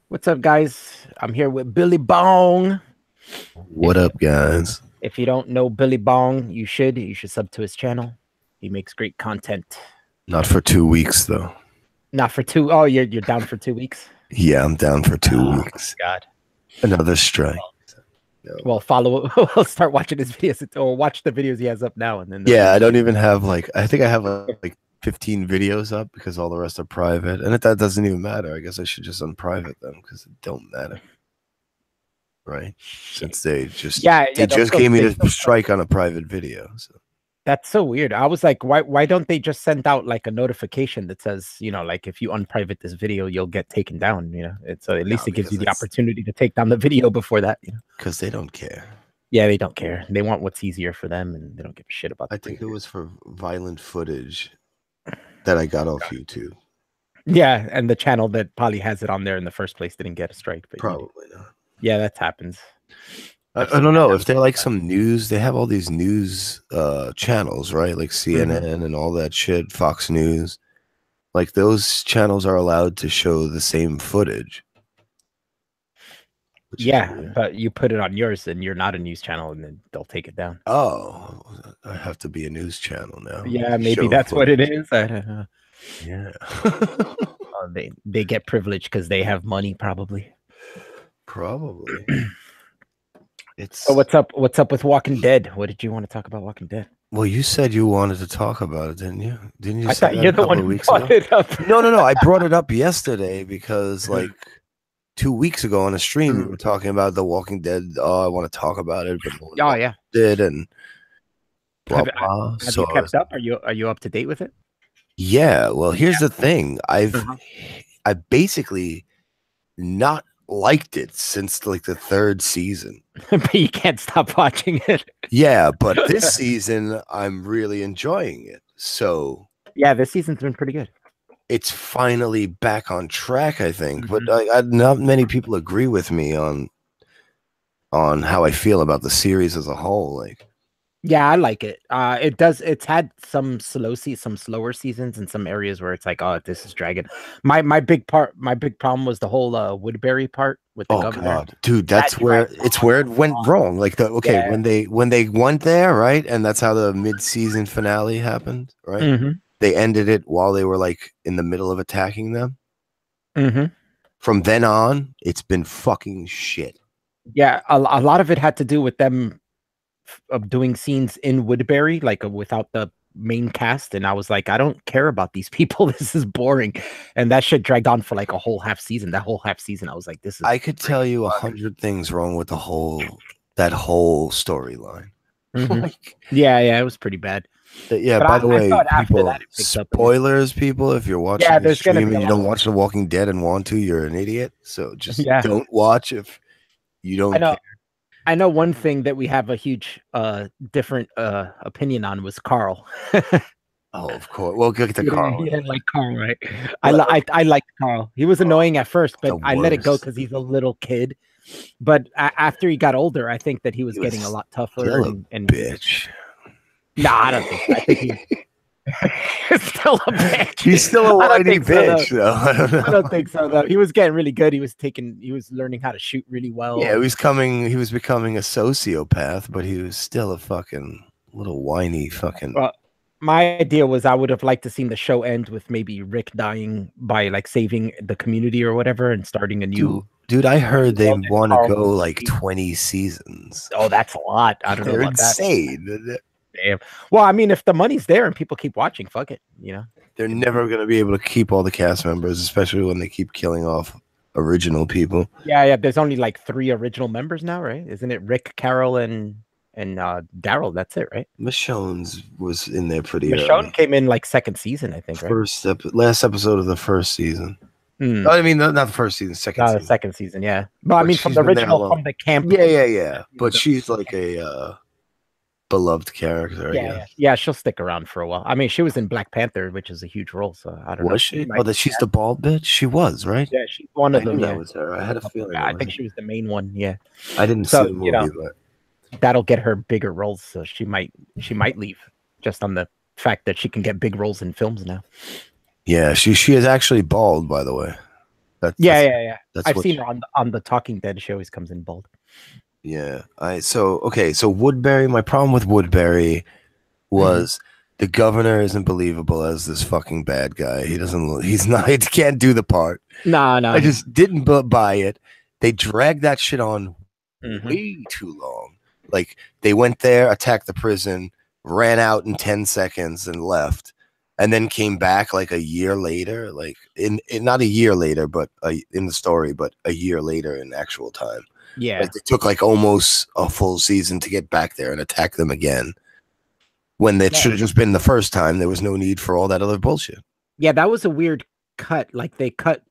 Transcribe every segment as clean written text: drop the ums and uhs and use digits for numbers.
What's up, guys? I'm here with Billy Bong. What up, guys? If you don't know Billy Bong, you should. You should sub to his channel. He makes great content. Not for 2 weeks, though. Not for two. Oh, you're down for 2 weeks. Yeah, I'm down for two Oh weeks. God. Another strike. No. Well, follow. We'll start watching his videos or watch the videos he has up now, and then Yeah, I don't even have I think I have like 15 videos up because all the rest are private. And if that doesn't even matter, I guess I should just unprivate them because it don't matter. Right? Since they just gave me the strike on a private video. So that's so weird. I was like, why don't they just send out like a notification that says, like if you unprivate this video, you'll get taken down, So at least it gives you the opportunity to take down the video before that, Because they don't care. Yeah, they don't care. They want what's easier for them, and they don't give a shit about. I think it was for violent footage that I got off YouTube. Yeah, and the channel that probably has it on there in the first place didn't get a strike. But probably not. Yeah, that happens. I don't know if they're like some news. They have all these news channels, right? Like CNN and all that shit, Fox News. Like those channels are allowed to show the same footage. Yeah, but you put it on yours and you're not a news channel and then they'll take it down. Oh, I have to be a news channel now. Yeah, maybe that's what it is. I don't know. Yeah. They get privilege because they have money, probably. Probably. So what's up with Walking Dead? What did you want to talk about Walking Dead? Well, you said you wanted to talk about it, didn't you? Didn't you? I thought you're the one who brought it up. No. I brought it up yesterday because like 2 weeks ago on a stream we were talking about The Walking Dead. Oh, I want to talk about it, but oh yeah, did and blah blah. Have you kept up? Are you up to date with it? Yeah. Well, here's the thing. I basically not liked it since like the third season. But you can't stop watching it. Yeah, but this season I'm really enjoying it. So yeah, this season's been pretty good. It's finally back on track, I think. But not many people agree with me on how I feel about the series as a whole. Like, yeah, I like it. It's had some slower seasons in some areas where it's like, oh, this is dragging. My big problem was the whole Woodbury part with the governor. God, dude, that's where it went wrong. Like when they went there, right, and that's how the mid-season finale happened, right? They ended it while they were like in the middle of attacking them. From then on, it's been fucking shit. Yeah, a lot of it had to do with them of doing scenes in Woodbury, like without the main cast, and I was like, I don't care about these people. This is boring, and that shit dragged on for like a whole half season. That whole half season, I was like, this is. I could tell you 100 things wrong with that whole storyline. Yeah, it was pretty bad. Yeah, but by the way, people, spoilers, people, if you're watching the stream and you don't watch The Walking Dead and want to, you're an idiot. So just don't watch if you don't care. I know one thing that we have a huge different opinion on was Carl. Oh, of course. Well, get to Carl. You didn't like Carl, right? I liked Carl. He was annoying at first, but I let it go because he's a little kid. But after he got older, I think that he was getting a lot tougher. And bitch. No, I don't think so. I think he's still a bitch. He's still a whiny bitch, though. I don't think so, though. He was getting really good. He was learning how to shoot really well. Yeah, he was becoming a sociopath, but he was still a fucking little whiny fucking. Well, my idea was I would have liked to seen the show end with maybe Rick dying by like saving the community or whatever and starting a new. Dude, I heard they want to go like 20 seasons. Oh, that's a lot. I don't know. They're insane. Damn. Well, I mean, if the money's there and people keep watching, fuck it, They're never going to be able to keep all the cast members, especially when they keep killing off original people. Yeah. There's only like 3 original members now, right? Isn't it Rick, Carol, and Daryl? That's it, right? Michonne's was in there pretty early. Michonne came in like second season, I think, right? Last episode of the first season. No, I mean, not the first season, second season. The second season, yeah. But I mean, from the original, from the camp. Yeah. But she's like a beloved character. Yeah, she'll stick around for a while. I mean, she was in Black Panther, which is a huge role. So I don't know. Was she? She's the bald bitch. She was, right? Yeah, she's one of them. That was her. I had a feeling. I think she was the main one. Yeah, I didn't see the movie, but that'll get her bigger roles. So she might leave just on the fact that she can get big roles in films now. Yeah, she is actually bald, by the way. Yeah. That's I've what. seen her on the Talking Dead. She always comes in bold. Yeah. So Woodbury. My problem with Woodbury was the governor isn't believable as this fucking bad guy. He doesn't. He's not. He can't do the part. No. I just didn't buy it. They dragged that shit on Mm-hmm. way too long. Like they went there, attacked the prison, ran out in 10 seconds and left, and then came back like a year later. Like in not a year later, but in the story, but a year later in actual time. Yeah. Like it took like almost a full season to get back there and attack them again. When it should have just been the first time. There was no need for all that other bullshit. Yeah, that was a weird cut. Like they cut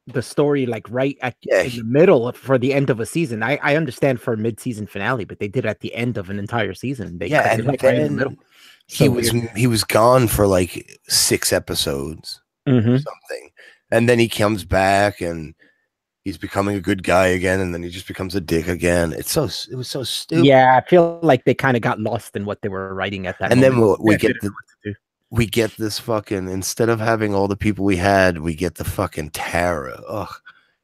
the story like right in the Yeah. middle for the end of a season. I understand for a mid-season finale, but they did it at the end of an entire season. They cut it like right in the middle. He was gone for like 6 episodes or something, and then he comes back and he's becoming a good guy again, and then he just becomes a dick again. It was so stupid. Yeah, I feel like they kind of got lost in what they were writing at that. And moment. then we get this fucking, instead of having all the people we had, we get the fucking Tara. Ugh,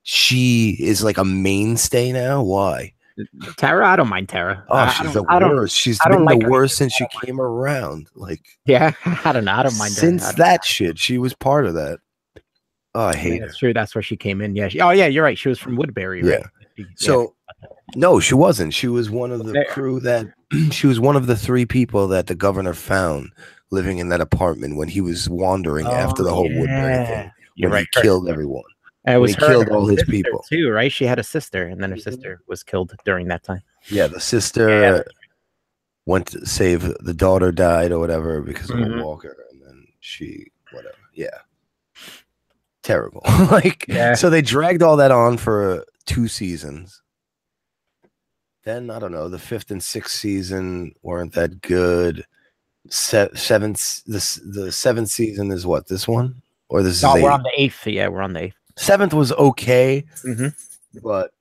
she is like a mainstay now. Why? Tara, I don't mind Tara. Oh, she's the worst. She's been the worst since she came around. Like, yeah, I don't know. I don't mind her. Since that shit, she was part of that. Oh, I hate her. That's true. That's where she came in. Yeah. Yeah, you're right. She was from Woodbury, right? Yeah. So, no, she wasn't. She was one of the crew that she was one of the 3 people that the governor found living in that apartment when he was wandering after the whole Woodbury thing. You're right. He killed everyone. And it was he killed all his people too, right? She had a sister, and then her sister was killed during that time. Yeah, the sister went to save the daughter, died or whatever because of a walker, and then she whatever. Yeah, terrible. So they dragged all that on for 2 seasons. Then I don't know, the 5th and 6th season weren't that good. The 7th season is what, this one, or this is? No, we're on the 8th. Yeah, we're on the 8th. 7th was okay, but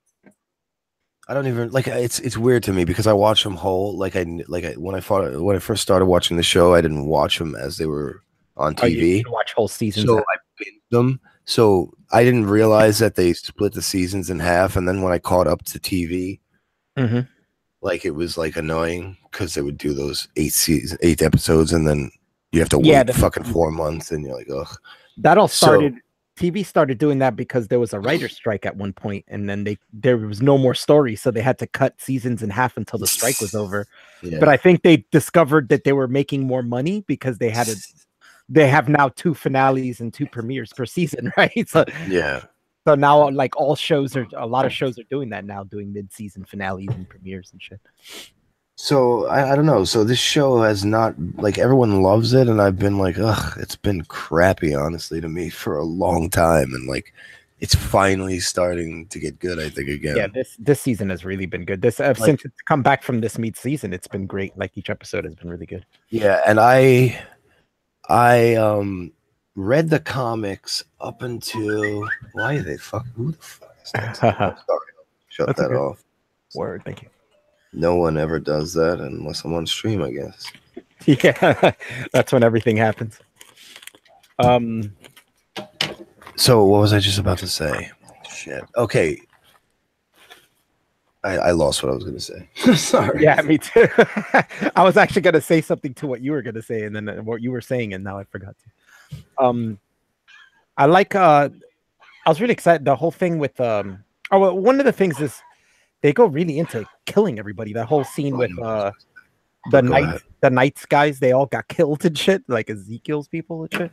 I don't even like. It's weird to me because I watch them whole. When I first started watching the show, I didn't watch them as they were on TV. You watch whole seasons. So I binged them. So I didn't realize that they split the seasons in half. And then when I caught up to TV, like it was like annoying because they would do those 8 episodes, and then you have to wait fucking 4 months, and you're like, ugh. That all started. TV started doing that because there was a writer's strike at one point, and then there was no more story, so they had to cut seasons in half until the strike was over. Yeah. But I think they discovered that they were making more money because they have now 2 finales and 2 premieres per season, right? So yeah. So now, like a lot of shows are doing that now, doing mid-season finales and premieres and shit. So I don't know. So this show has not, like, everyone loves it, and I've been like, ugh, it's been crappy, honestly, to me for a long time, and like, it's finally starting to get good, I think, again. Yeah, this season has really been good. Since it's come back from this mid-season, it's been great. Like each episode has been really good. Yeah, and I read the comics up until who the fuck is that? Sorry, shut that off. Word, thank you. No one ever does that unless I'm on stream, I guess. Yeah, that's when everything happens. So what was I just about to say? Shit. Okay. I lost what I was going to say. Sorry. Yeah, me too. I was actually going to say something to what you were going to say, and then what you were saying, and now I forgot to. I like. I was really excited. The whole thing with one of the things is they go really into killing everybody. That whole scene with the Knights guys, they all got killed and shit, like Ezekiel's people and shit.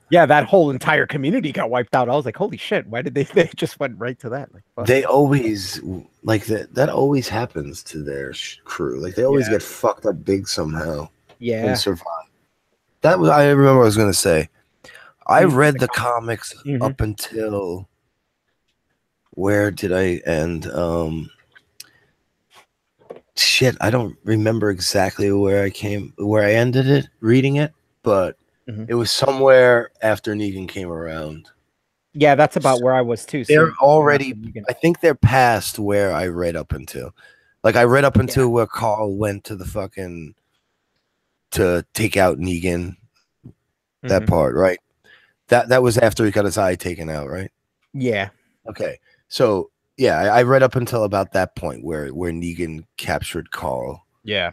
Yeah, that whole entire community got wiped out. I was like, holy shit, why did they just went right to that? Like, fuck. They always like that always happens to their crew. Like they always get fucked up big somehow. Yeah. And survive. That was, I remember what I was gonna say. I read the comics up until, where did I end? Shit, I don't remember exactly where I ended it reading it, but it was somewhere after Negan came around. Yeah, that's about where I was too. They're already, I think they're past where I read up until. Like I read up until where Carl went to the fucking, to take out Negan. That part, right? That was after he got his eye taken out, right? Yeah. Okay. So yeah, I read up until about that point where Negan captured Carl, Yeah.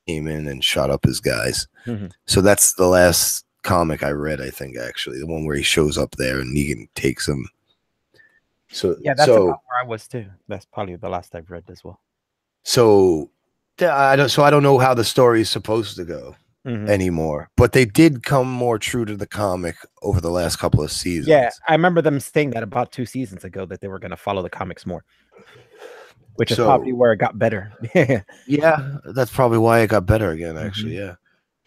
came in and shot up his guys. Mm-hmm. So that's the last comic I read, I think, actually, the one where he shows up there and Negan takes him. So Yeah, that's so about where I was too. That's probably the last I've read as well. so I don't know how the story is supposed to go Mm-hmm. anymore, but they did come more true to the comic over the last couple of Yeah, seasons. I remember them saying that about 2 seasons ago that they were going to follow the comics more, which is probably So where it got better. yeah, that's probably why it got better again, Mm-hmm. actually. Yeah.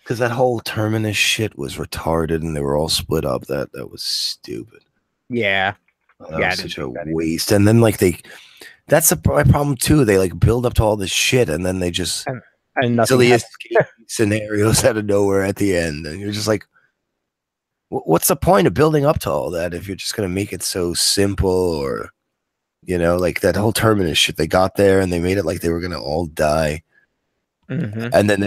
Because that whole Terminus shit was retarded and they were all split up. That was stupid. Yeah. That Yeah, I was didn't such a think that either. waste. And then like that's my problem too. They like build up to all this shit and then they just And nothing easily happened. escape scenarios out of nowhere at the end. And you're just like, what's the point of building up to all that if you're just gonna make it so simple? Or like that whole Terminus shit. They got there and they made it like they were gonna all die. Mm-hmm. And then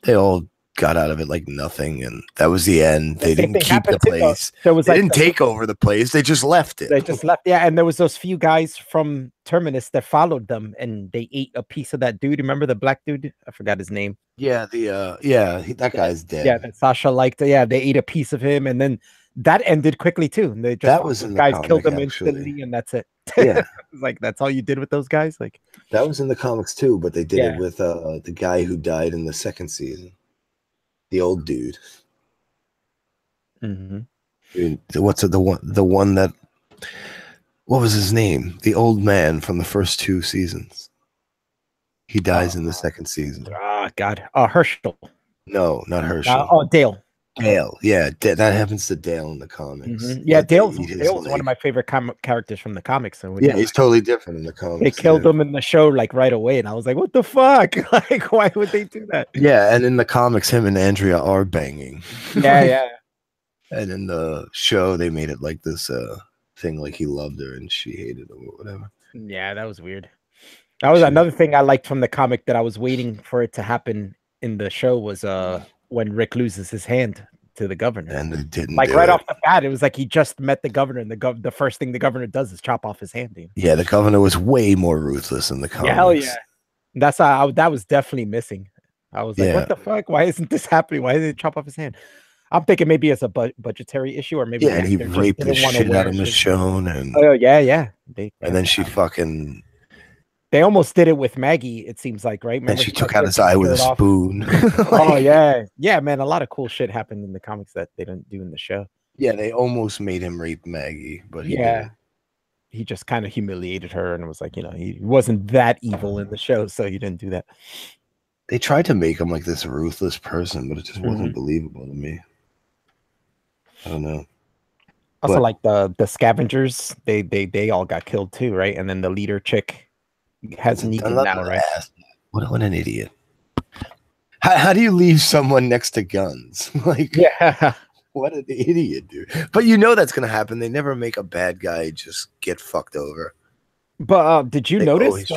they all got out of it like nothing, and that was the end. The They same didn't thing keep the happened too, though. place. There was They like didn't take over the place. They just left it. they just left. Yeah, and there was those few guys from Terminus that followed them, and they ate a piece of that dude. Remember the black dude? I forgot his name. Yeah, that guy's Yeah, dead. that Sasha liked. Yeah, they ate a piece of him, and then that ended quickly too. And they just That fought was those in the guys, killed comic them actually. instantly, and that's it. Yeah, Like that's all you did with those guys. Like that was in the comics too, but they did it yeah, with the guy who died in the second season, the old dude. mm-hmm. I mean, what's it, the one that what was his name? The old man from the first two seasons. He dies in the second season. Oh God, Herschel. No, not Herschel. Oh, Dale. Dale, yeah, that happens to Dale in the comics. Mm-hmm. Yeah, They Dale's eat his Dale's one leg. of my favorite comic characters from the comics. So when Yeah, he's totally different in the they comics killed too. him in the show like right away, and I was like, "What the fuck? Like, why would they do that?" Yeah, and in the comics, him and Andrea are banging. Yeah, yeah, And in the show, they made it like this thing, like he loved her and she hated him or whatever. yeah. That was weird. That was another thing I liked from the comic that I was waiting for it to happen in the show was when Rick loses his hand to the governor. And they didn't Like do right it. off the bat, it was like he just met the governor, and the first thing the governor does is chop off his hand. You know? Yeah, the governor was way more ruthless in the comics. Yeah, hell yeah. That's how that was definitely missing. I was like, what the fuck? Why isn't this happening? Why did they chop off his hand? I'm thinking maybe it's a budgetary issue, or maybe and he raped the shit out of Michonne, and oh yeah. And then she fucking. They almost did it with Maggie. It seems like, right? Remember, and she took out his eye with a spoon. Oh yeah, man. A lot of cool shit happened in the comics that they didn't do in the show. Yeah, they almost made him rape Maggie, but he didn't. He just kind of humiliated her and was like, he wasn't that evil in the show, so he didn't do that. They tried to make him like this ruthless person, but it just wasn't believable to me. I don't know. Also, like the scavengers, they all got killed too, right? And then the leader chick has Negan now, right? What an idiot! How do you leave someone next to guns? Like, yeah, what an idiot, dude! But that's gonna happen. They never make a bad guy just get fucked over. But did you notice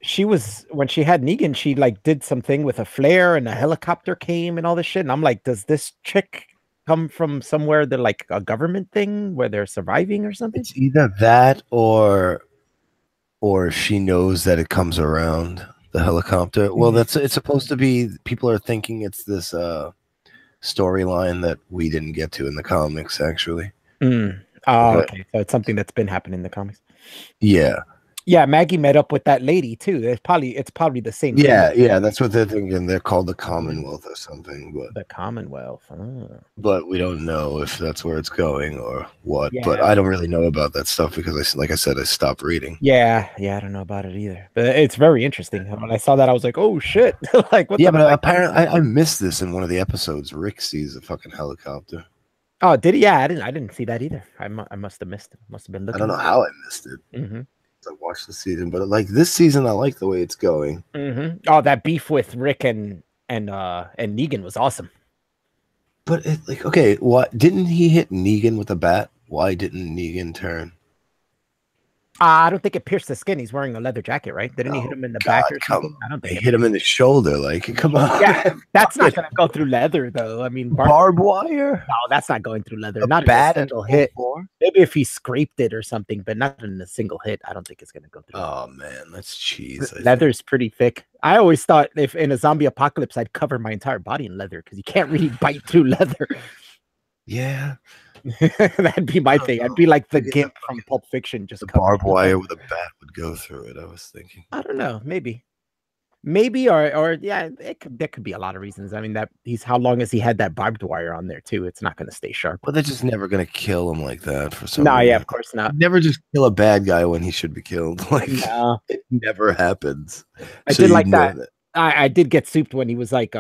she was when she had Negan? She like did something with a flare, and a helicopter came and all this shit. And I'm like, does this chick come from somewhere that like a government thing where they're surviving or something? It's either that or she knows that it comes around the helicopter. Well, it's supposed to be. People are thinking it's this storyline that we didn't get to in the comics, actually. Oh, okay. So it's something that's been happening in the comics. Yeah. Yeah, Maggie met up with that lady too. It's probably the same thing. Yeah, that's what they're thinking. They're called the Commonwealth or something. But the Commonwealth. But we don't know if that's where it's going or what. Yeah. But I don't really know about that stuff because, like I said, I stopped reading. Yeah, I don't know about it either. But it's very interesting. When I saw that, I was like, "Oh shit!" Like, what? Yeah, but apparently, I missed this in one of the episodes. Rick sees a fucking helicopter. Oh, did he? Yeah, I didn't see that either. I must have missed it. Must have been looking. I don't know how I missed it. I watched the season, but like this season, I like the way it's going. Oh, that beef with Rick and Negan was awesome. But what didn't he hit Negan with a bat? Why didn't Negan turn? I don't think it pierced the skin. He's wearing a leather jacket, right? Didn't he hit Oh him in the back God, or come! something? I don't They think it hit him in the shoulder. Like, come on. Yeah, that's not gonna go through leather though. I mean, Barbed wire. no, that's not going through leather. A Not in a bat at single full hit. force. Maybe if he scraped it or something, but not in a single hit. I don't think it's gonna go through. Oh man, that's cheese. I think. Leather's pretty thick. I always thought if in a zombie apocalypse, I'd cover my entire body in leather because you can't really bite through leather. Yeah, That'd be my thing. I'd be like the Gimp from Pulp Fiction, just the covered barbed in wire leather. with a bat would go through it. I was thinking. I don't know. Maybe, or yeah, there could be a lot of reasons. I mean, that he's how long has he had that barbed wire on there too? It's not going to stay sharp. But they're just never gonna kill him like that for some No, reason. yeah, of course not. Never just kill a bad guy when he should be killed. Like No, it never happens. I So did you like know that. that. I did get souped when he was like,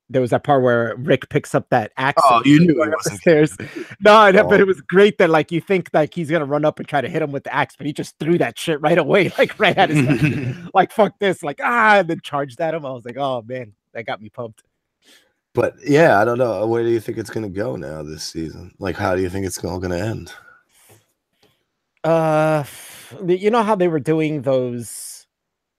there was that part where Rick picks up that axe Oh, and you he's knew going he up the wasn't stairs. No, but Oh. it was great that like you think like he's gonna run up and try to hit him with the axe, but he just threw that shit right away, like right at his head. Like fuck this, like and then charged at him. I was like, oh man, that got me pumped. But yeah, I don't know. Where do you think it's gonna go now this season? Like, how do you think it's all gonna end? You know how they were doing those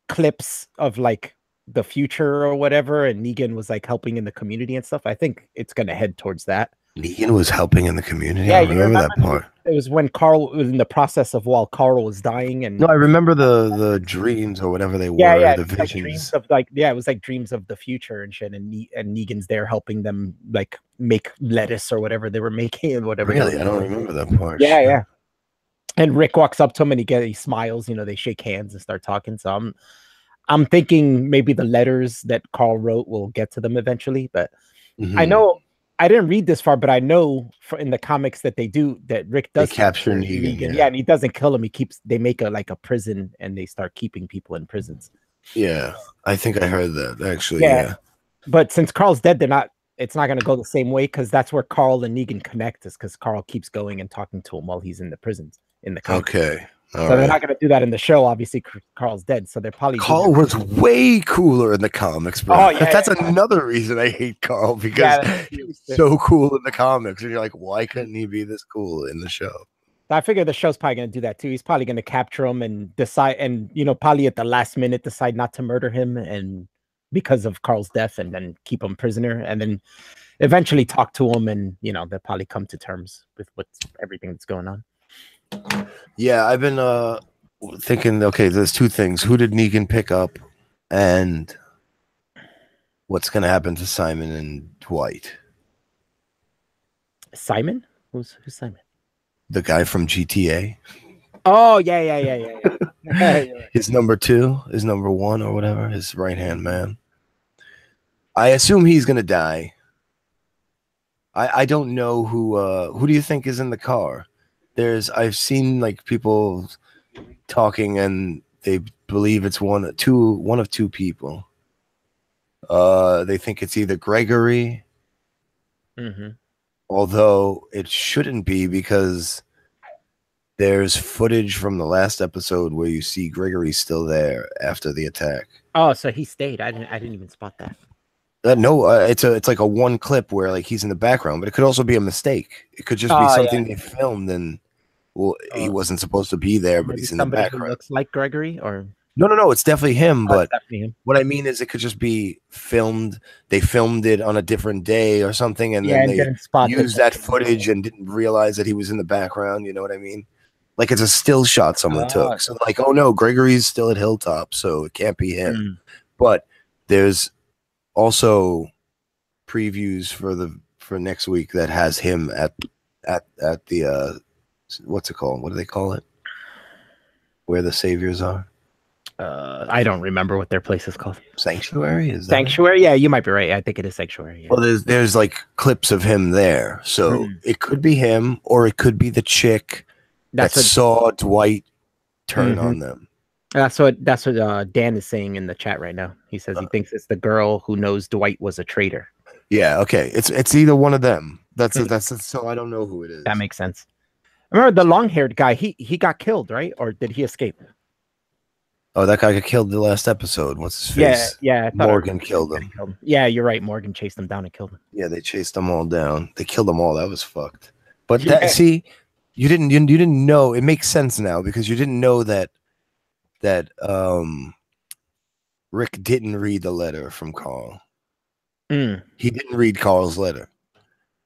clips of like the future or whatever, and Negan was like helping in the community and stuff. I think it's gonna head towards that. Negan was helping in the community. Yeah, I don't remember that part. It was when Carl was in the process of while Carl was dying, and No, I remember the dreams or whatever they were. yeah, The it was visions. like dreams of like it was like dreams of the future and shit, and Negan's there helping them like make lettuce or whatever they were making and whatever. Really, I don't remember that part. Yeah, yeah. And Rick walks up to him and he smiles. You know, they shake hands and start talking. So I'm thinking maybe the letters that Carl wrote will get to them eventually. But I know I didn't read this far, but I know in the comics that Rick does capture Negan. Yeah, and he doesn't kill him. They make a prison and they start keeping people in prisons. Yeah, I think I heard that actually. Yeah. But since Carl's dead, it's not going to go the same way because that's where Carl and Negan connect, is because Carl keeps going and talking to him while he's in the prisons in the comics. Okay. So they're not going to do that in the show. Obviously, Carl's dead, so they're probably. Carl was way cooler in the comics, bro. Oh, yeah, that's another reason I hate Carl, because he's so cool in the comics, and you're like, why couldn't he be this cool in the show? I figure the show's probably going to do that too. He's probably going to capture him and decide, and probably at the last minute decide not to murder him, and because of Carl's death, and then keep him prisoner, and then eventually talk to him, and they'll probably come to terms with everything that's going on. Yeah, I've been thinking, okay, there's two things. Who did Negan pick up, and what's going to happen to Simon and Dwight? Simon? Who's Simon? The guy from GTA. Oh, yeah. His number 2, his number 1, or whatever, his right-hand man. I assume he's going to die. I don't know who do you think is in the car? I've seen like people talking and they believe it's one of two people. They think it's either Gregory, although it shouldn't be, because there's footage from the last episode where you see Gregory still there after the attack. Oh, so he stayed. I didn't even spot that. No, it's like a one clip where like he's in the background, but it could also be a mistake. It could just be something they filmed and he wasn't supposed to be there, but he's in the background. Who looks like Gregory, or no, it's definitely him. But definitely him. What I mean is, it could just be filmed. They filmed it on a different day or something, and then they used that footage and didn't realize that he was in the background. You know what I mean? Like it's a still shot someone took. So like, oh no, Gregory's still at Hilltop, so it can't be him. But there's also previews for next week that has him at the what's it called? What do they call it? Where the saviors are? I don't remember what their place is called. Sanctuary? Is that Sanctuary? Yeah, you might be right. I think it is Sanctuary. Yeah. Well, there's like clips of him there, so it could be him, or it could be the chick that saw Dwight turn on them. That's what Dan is saying in the chat right now. He says he thinks it's the girl who knows Dwight was a traitor. Yeah, okay. It's either one of them. That's so I don't know who it is. That makes sense. Remember the long-haired guy, he got killed, right? Or did he escape? Oh, that guy got killed the last episode. What's his face? Yeah. Morgan killed him. Yeah, you're right. Morgan chased him down and killed him. Yeah, they chased them all down. They killed them all. That was fucked. But see, you didn't know. It makes sense now because you didn't know that Rick didn't read the letter from Carl. He didn't read Carl's letter.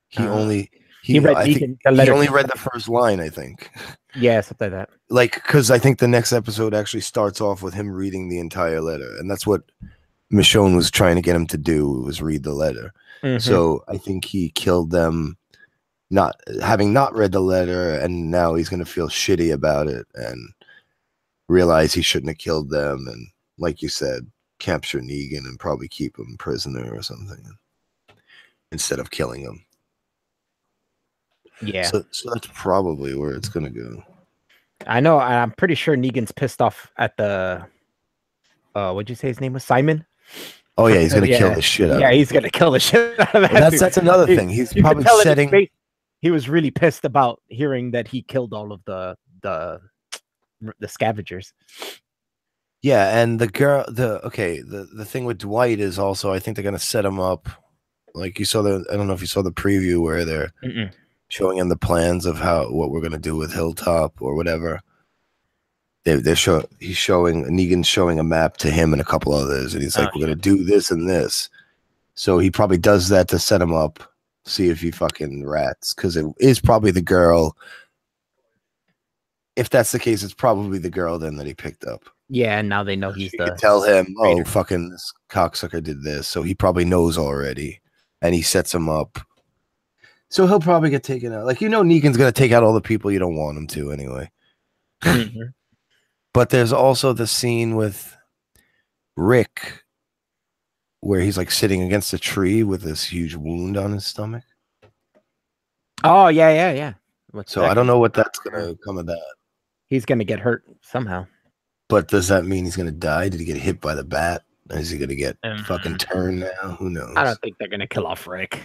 He only he read I think the letter. He only read the first line, I think. Yeah, something like that. Like, because I think the next episode actually starts off with him reading the entire letter, and that's what Michonne was trying to get him to do, was read the letter. So I think he killed them, not having not read the letter, and now he's going to feel shitty about it and realize he shouldn't have killed them, and like you said, capture Negan and probably keep him prisoner or something instead of killing him. Yeah. So that's probably where it's going to go. I know. I'm pretty sure Negan's pissed off at the what'd you say his name was? Simon? Oh yeah, he's gonna kill the shit out of him. Yeah, he's gonna kill the shit out of that. Well, that's another thing. He's probably setting. He was really pissed about hearing that he killed all of the scavengers. Yeah, and the girl, the thing with Dwight is also, I think they're gonna set him up. Like you saw I don't know if you saw the preview where they're showing him the plans of what we're gonna do with Hilltop or whatever. Negan's showing a map to him and a couple others, and he's like, we're gonna do this and this. So he probably does that to set him up, see if he fucking rats, because it is probably the girl. If that's the case, it's probably the girl then that he picked up. Yeah, and now they know he's the. Tell him, oh, fucking this cocksucker did this, so he probably knows already, and he sets him up. So he'll probably get taken out. Like, Negan's gonna take out all the people you don't want him to anyway. But there's also the scene with Rick where he's like sitting against a tree with this huge wound on his stomach. Oh, yeah. So I don't know what that's going to come of that. He's going to get hurt somehow. But does that mean he's going to die? Did he get hit by the bat? Is he going to get fucking turned now? Who knows? I don't think they're going to kill off Rick.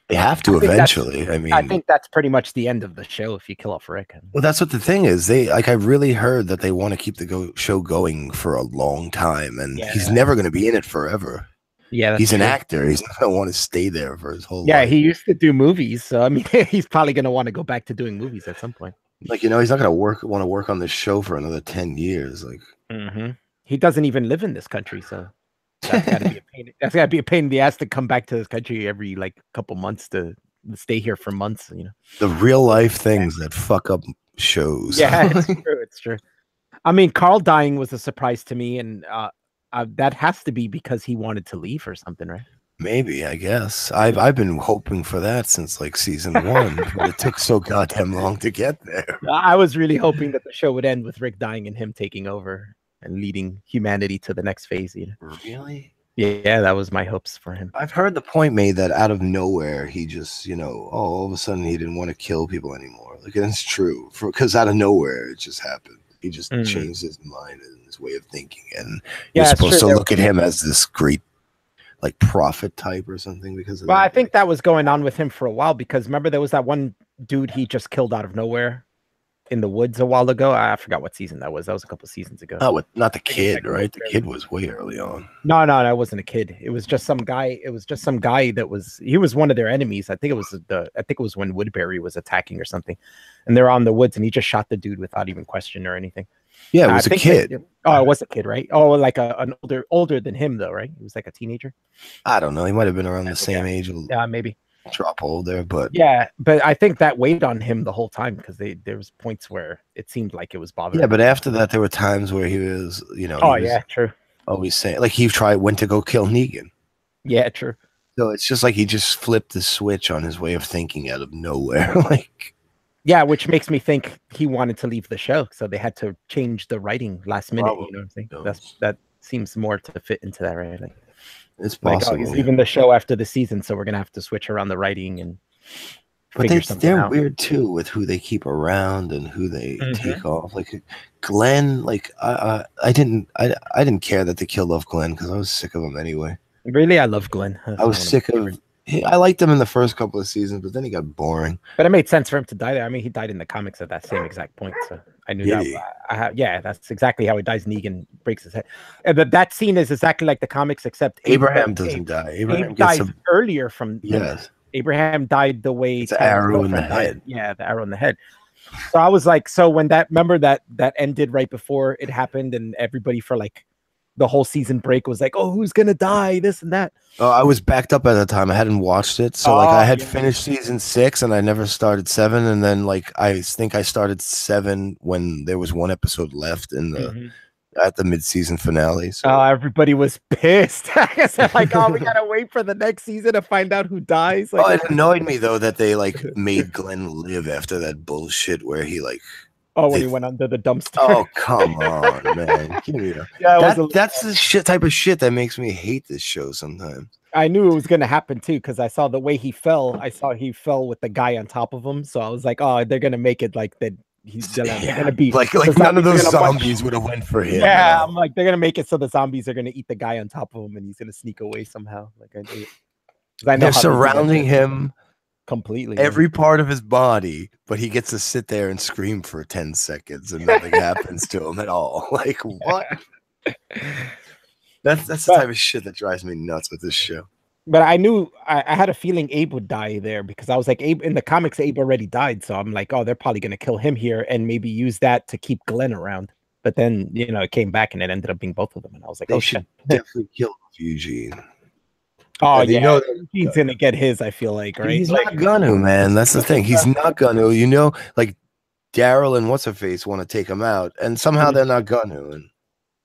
They have to eventually. I think that's pretty much the end of the show if you kill off Rick. Well, that's what the thing is. I really heard that they want to keep the show going for a long time, and he's never going to be in it forever. Yeah, he's an actor. He's not going to want to stay there for his whole life. Yeah, he used to do movies, so I mean, he's probably going to want to go back to doing movies at some point. Like, he's not going to want to work on this show for another 10 years. Like, he doesn't even live in this country, so. That's gotta be a pain in the ass to come back to this country every couple months to stay here for months. The real life things that fuck up shows. Yeah, it's true. I mean, Carl dying was a surprise to me, and that has to be because he wanted to leave or something, right? Maybe, I guess. I've been hoping for that since season 1, but it took so goddamn long to get there. I was really hoping that the show would end with Rick dying and him taking over and leading humanity to the next phase. Really? Yeah, that was my hopes for him. I've heard the point made that out of nowhere he just, all of a sudden he didn't want to kill people anymore. Like, that's true, because out of nowhere it just happened. He just changed his mind and his way of thinking, and you're supposed to look at him as this great, prophet type or something because of I think that was going on with him for a while, because remember there was that one dude he just killed out of nowhere in the woods a while ago. I forgot what season that was. That was a couple seasons ago. Oh, not the kid, right? The kid was way early on. No, that wasn't a kid. It was just some guy. He was one of their enemies. I think it was when Woodbury was attacking or something, and they're on the woods, and he just shot the dude without even question or anything. Yeah, it was a kid. It was a kid, right? Oh, like an older than him though, right? He was like a teenager. I don't know. He might have been around the same age. Yeah, maybe. Drop older, but but I think that weighed on him the whole time, because there was points where it seemed like it was bothering. Yeah, but after that, there were times where he was, true. Always saying, he went to go kill Negan. Yeah, true. So it's just he just flipped the switch on his way of thinking out of nowhere. Yeah, which makes me think he wanted to leave the show, so they had to change the writing last minute. Probably. You know what I'm saying? That seems more to fit into that, right? It's possible. He's leaving the show after the season, so we're gonna have to switch around the writing and. But they're weird too with who they keep around and who they take off. Like Glenn, I didn't care that they killed off Glenn because I was sick of him anyway. Really, I love Glenn. I was sick of. I liked him in the first couple of seasons, but then he got boring. But it made sense for him to die there. I mean, he died in the comics at that same exact point, so I knew that. That's exactly how he dies. Negan breaks his head. But that scene is exactly like the comics, except Abraham doesn't die. Abraham dies earlier from. Yes. Abraham died the way it's the arrow in the head. Yeah, the arrow in the head. So I was like, so when remember that ended right before it happened, and everybody for like the whole season break was like, oh, who's gonna die, this and that. Oh, I was backed up at the time. I hadn't watched it, so like I Oh had yeah. finished season 6, and I never started 7. And then like I think I started 7 when there was one episode left in the at the mid-season finale. So everybody was pissed. I guess they're like, oh, we gotta wait for the next season to find out who dies. Like, it annoyed me though that they like made Glenn live after that bullshit where he like. When he went under the dumpster. Oh, come on, man. That's the type of shit that makes me hate this show sometimes. I knew it was going to happen too, because I saw the way he fell. I saw he fell with the guy on top of him. So I was like, oh, they're going to make it like that. They're going to be like none of those zombies would have went for him. Yeah, I'm like, they're going to make it so the zombies are going to eat the guy on top of him and he's going to sneak away somehow. Like I knew it. They're surrounding him completely, every part of his body, but he gets to sit there and scream for 10 seconds and nothing happens to him at all. Like, what? That's the type of shit that drives me nuts with this show. But I knew I had a feeling Abe would die there, because I was like, Abe in the comics, Abe already died. So I'm like, oh, they're probably going to kill him here and maybe use that to keep Glenn around. But then, it came back and it ended up being both of them. And I was like, they should definitely kill Eugene. Oh, yeah. He's going to get his, I feel like, right? He's not gonna, man. That's the thing. He's not gonna. Like Daryl and What's-Her-Face want to take him out, and somehow they're not gonna. And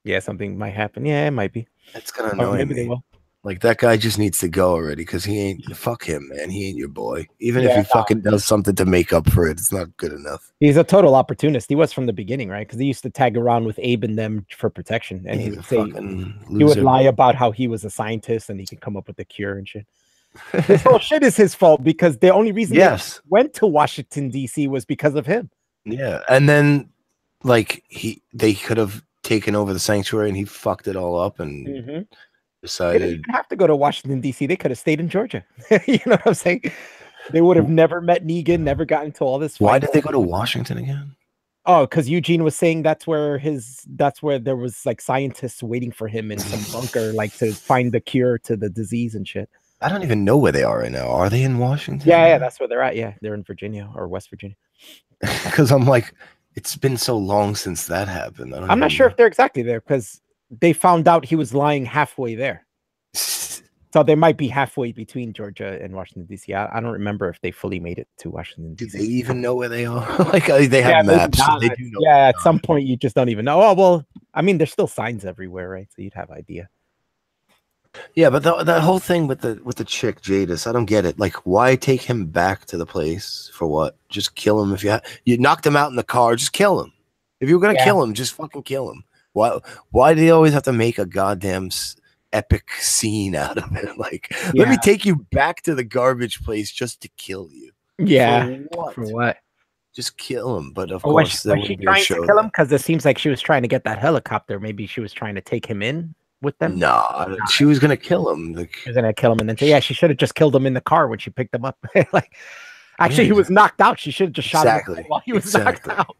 yeah, something might happen. Yeah, it might be. It's gonna annoy me. They will. Like, that guy just needs to go already, because he ain't. Fuck him, man. He ain't your boy. Even if he fucking does something to make up for it, it's not good enough. He's a total opportunist. He was from the beginning, right? Because he used to tag around with Abe and them for protection, and he would say he would lie about how he was a scientist and he could come up with a cure and shit. This whole shit is his fault, because the only reason they went to Washington D.C. was because of him. Yeah, and then like they could have taken over the sanctuary, and he fucked it all up and decided they didn't even have to go to Washington D.C. They could have stayed in Georgia. You know what I'm saying? They would have never met Negan, never gotten into all this. Why did they go to Washington again? Oh, because Eugene was saying that's where there was like scientists waiting for him in some bunker, like to find the cure to the disease and shit. I don't even know where they are right now. Are they in Washington? Yeah, that's where they're at. Yeah, they're in Virginia or West Virginia. Because I'm like, it's been so long since that happened. I'm not sure if they're exactly there, because they found out he was lying halfway there. So they might be halfway between Georgia and Washington, D.C. I don't remember if they fully made it to Washington, D.C. Do they even know where they are? Like, they have maps. So they do know at some point you just don't even know. Oh, well, I mean, there's still signs everywhere, right? So you'd have idea. Yeah, but that whole thing with the chick Jadis, I don't get it. Like, why take him back to the place for what? Just kill him. If you knocked him out in the car, just kill him. If you were gonna kill him, just fucking kill him. Why do they always have to make a goddamn epic scene out of it? Like, let me take you back to the garbage place just to kill you. Yeah. For what? Just kill him. But of course, was she trying to kill him? Because it seems like she was trying to get that helicopter. Maybe she was trying to take him in with them. No, she was gonna kill him. She was gonna kill him, and then say, she should have just killed him in the car when she picked him up. Like, actually, he was knocked out. She should have just shot him while he was knocked out.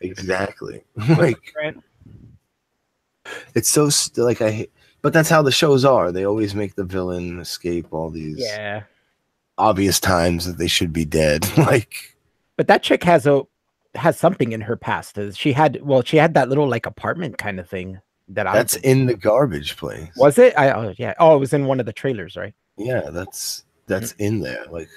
Exactly. Like, it's so like I hate. But that's how the shows are. They always make the villain escape all these obvious times that they should be dead. Like, but that chick has something in her past. She had that little like apartment kind of thing that's in the garbage place. Was it? It was in one of the trailers, right? Yeah, that's in there. Like,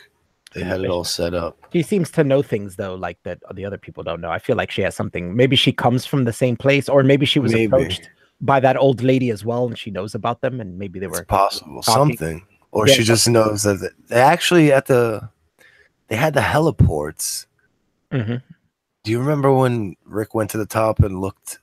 they had it all set up. She seems to know things though, like that the other people don't know. I feel like she has something. Maybe she comes from the same place, or maybe she was approached by that old lady as well, and she knows about them, and maybe they were possible talking. Something, or she just knows that they actually they had the heliports. Do you remember when Rick went to the top and looked?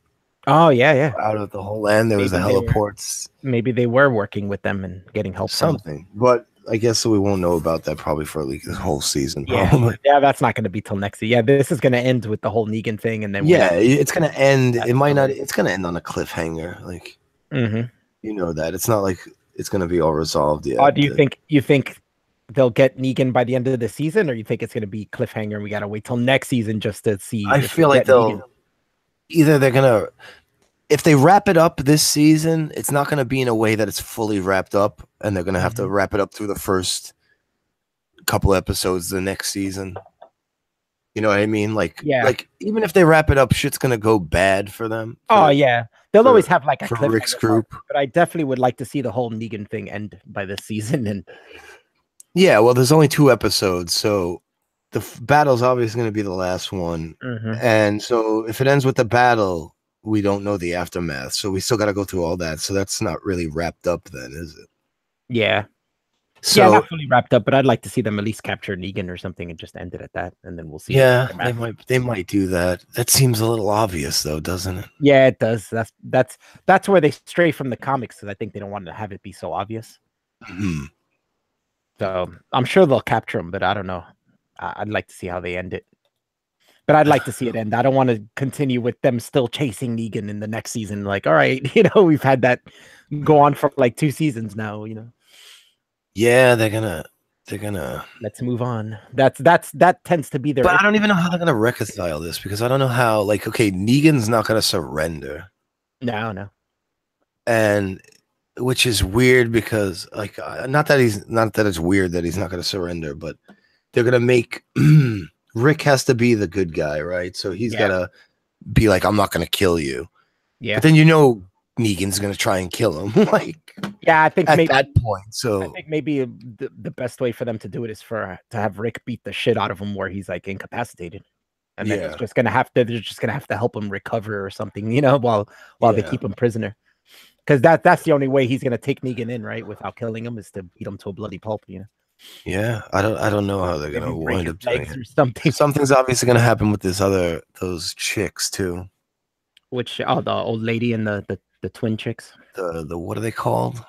Oh yeah. Out of the whole land, there was the heliports. Maybe they were working with them and getting help. Something, but I guess we won't know about that probably for like the whole season. Yeah, that's not going to be till next year. Yeah, this is going to end with the whole Negan thing, and then it's going to end. It might not. It's going to end on a cliffhanger. Like, you know that it's not like it's going to be all resolved yet. Do you think they'll get Negan by the end of the season, or you think it's going to be cliffhanger and we got to wait till next season just to see? I feel like they're going to. If they wrap it up this season, it's not going to be in a way that it's fully wrapped up, and they're going to have to wrap it up through the first couple episodes the next season. You know what I mean? Yeah. Like even if they wrap it up, shit's gonna go bad for them Oh yeah. They'll always have like a for Rick's cliffhanger part, group. but I definitely would like to see the whole Negan thing end by this season. And Yeah, well, there's only 2 episodes, so the battle's obviously going to be the last one. And so if it ends with the battle, we don't know the aftermath. So we still got to go through all that. So that's not really wrapped up then, is it? yeah. So Yeah, not fully wrapped up, but I'd like to see them at least capture Negan or something and just end it at that, and then we'll see. yeah, they might do that. That seems a little obvious though, doesn't it? Yeah, it does. That's where they stray from the comics, because I think they don't want to have it be so obvious. So I'm sure they'll capture him, but I don't know. I'd like to see how they end it. But I'd like to see it end. I don't want to continue with them still chasing Negan in the next season. Like, all right, we've had that go on for like 2 seasons now. Yeah, they're gonna. Let's move on. That tends to be their. But I don't even know how they're gonna reconcile this, because I don't know how. Like, okay, Negan's not gonna surrender. No. And which is weird, because like not that it's weird that he's not going to surrender, but they're going to make Rick has to be the good guy, right? So he's got to be like, I'm not going to kill you. Yeah. But then Negan's going to try and kill him. Like, yeah, I think at that point. So I think maybe the best way for them to do it is to have Rick beat the shit out of him where he's like incapacitated. And then they're just gonna have to help him recover or something, while they keep him prisoner. Because that's the only way he's gonna take Negan in, right? Without killing him, is to beat him to a bloody pulp, Yeah, I don't know how they're gonna wind up doing it. Or something. Something's obviously gonna happen with those chicks too. Which the old lady and the twin chicks. The what are they called?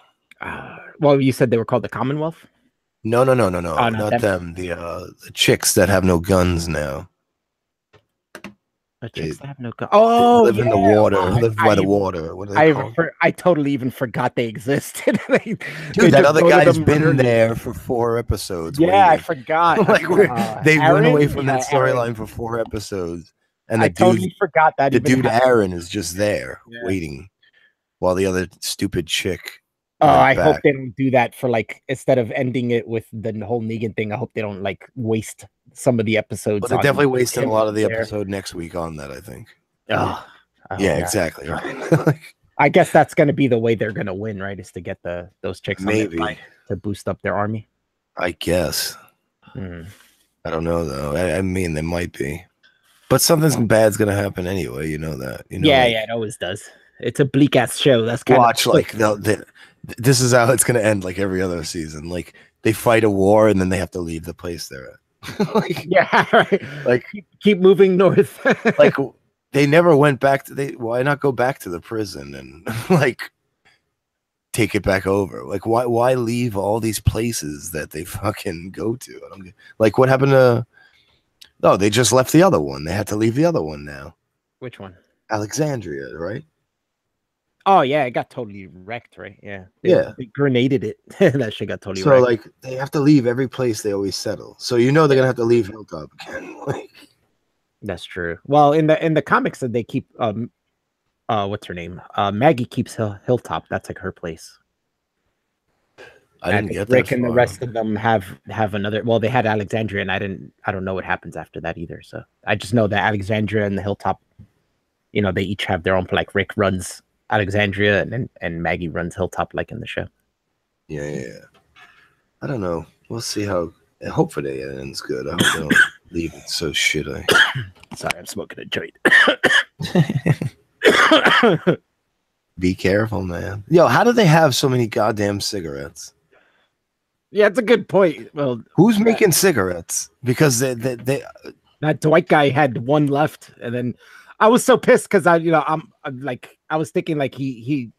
Well, you said they were called the Commonwealth. No, not them. The chicks that have no guns now. The chicks that have no guns. Oh, they live in the water. Live by the water. What are they called? I totally even forgot they existed. Dude, that other guy's been there for 4 episodes. Yeah, waiting. I forgot. Like they went away from that storyline for 4 episodes, and I totally forgot that the dude Aaron is just there waiting, while the other stupid chick. Oh, I hope they don't do that for like, instead of ending it with the whole Negan thing. I hope they don't like waste some of the episodes. Well, they're definitely wasting a lot of the episode next week on that, I think. Oh, yeah, exactly. Right. I guess that's going to be the way they're going to win, right? Is to get those chicks maybe to boost up their army. I guess. I don't know though. I mean, they might be, but something bad's going to happen anyway. You know that. Yeah, it always does. It's a bleak ass show. That's kind of like this is how it's going to end. Like every other season, like they fight a war and then they have to leave the place they're at. Like, yeah, right. Like keep moving north. Like they never went back to why not go back to the prison and like take it back over? Like why leave all these places that they fucking go to? I don't get, like what happened to they just left the other one. They had to leave the other one now. Which one? Alexandria, right? Oh yeah, it got totally wrecked, right? Yeah. They grenaded it. That shit got totally wrecked. So like they have to leave every place they always settle. So they're gonna have to leave Hilltop again. Like, that's true. Well, in the comics that they keep what's her name? Maggie keeps Hilltop. That's like her place. I didn't get that. Rick and the rest of them have another. Well, they had Alexandria, and I don't know what happens after that either. So I just know that Alexandria and the Hilltop, they each have their own. Like Rick runs Alexandria, and Maggie runs Hilltop, like in the show. Yeah. I don't know. We'll see how. Hopefully it ends good. I hope they don't leave it so shitty. Sorry, I'm smoking a joint. Be careful, man. Yo, how do they have so many goddamn cigarettes? Yeah, it's a good point. Well, who's making cigarettes? Because they that Dwight guy had one left, and then I was so pissed because I was thinking like he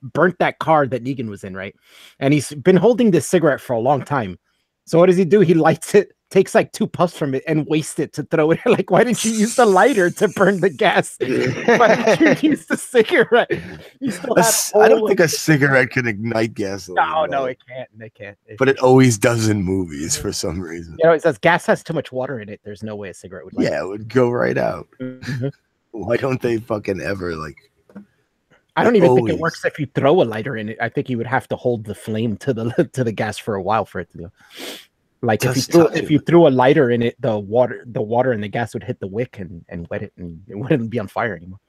burnt that car that Negan was in, right? And he's been holding this cigarette for a long time. So what does he do? He lights it, takes like 2 puffs from it, and wastes it to throw it. Like, why didn't you use the lighter to burn the gas? Why didn't you use the cigarette? I don't think a cigarette can ignite gasoline. No, it can't. It can't. But it always does in movies for some reason. It says gas has too much water in it. There's no way a cigarette would. It would go right out. Why don't they fucking ever like? I don't even think it works if you throw a lighter in it. I think you would have to hold the flame to the gas for a while for it to go. Like if you threw a lighter in it, the water and the gas would hit the wick and wet it, and it wouldn't be on fire anymore.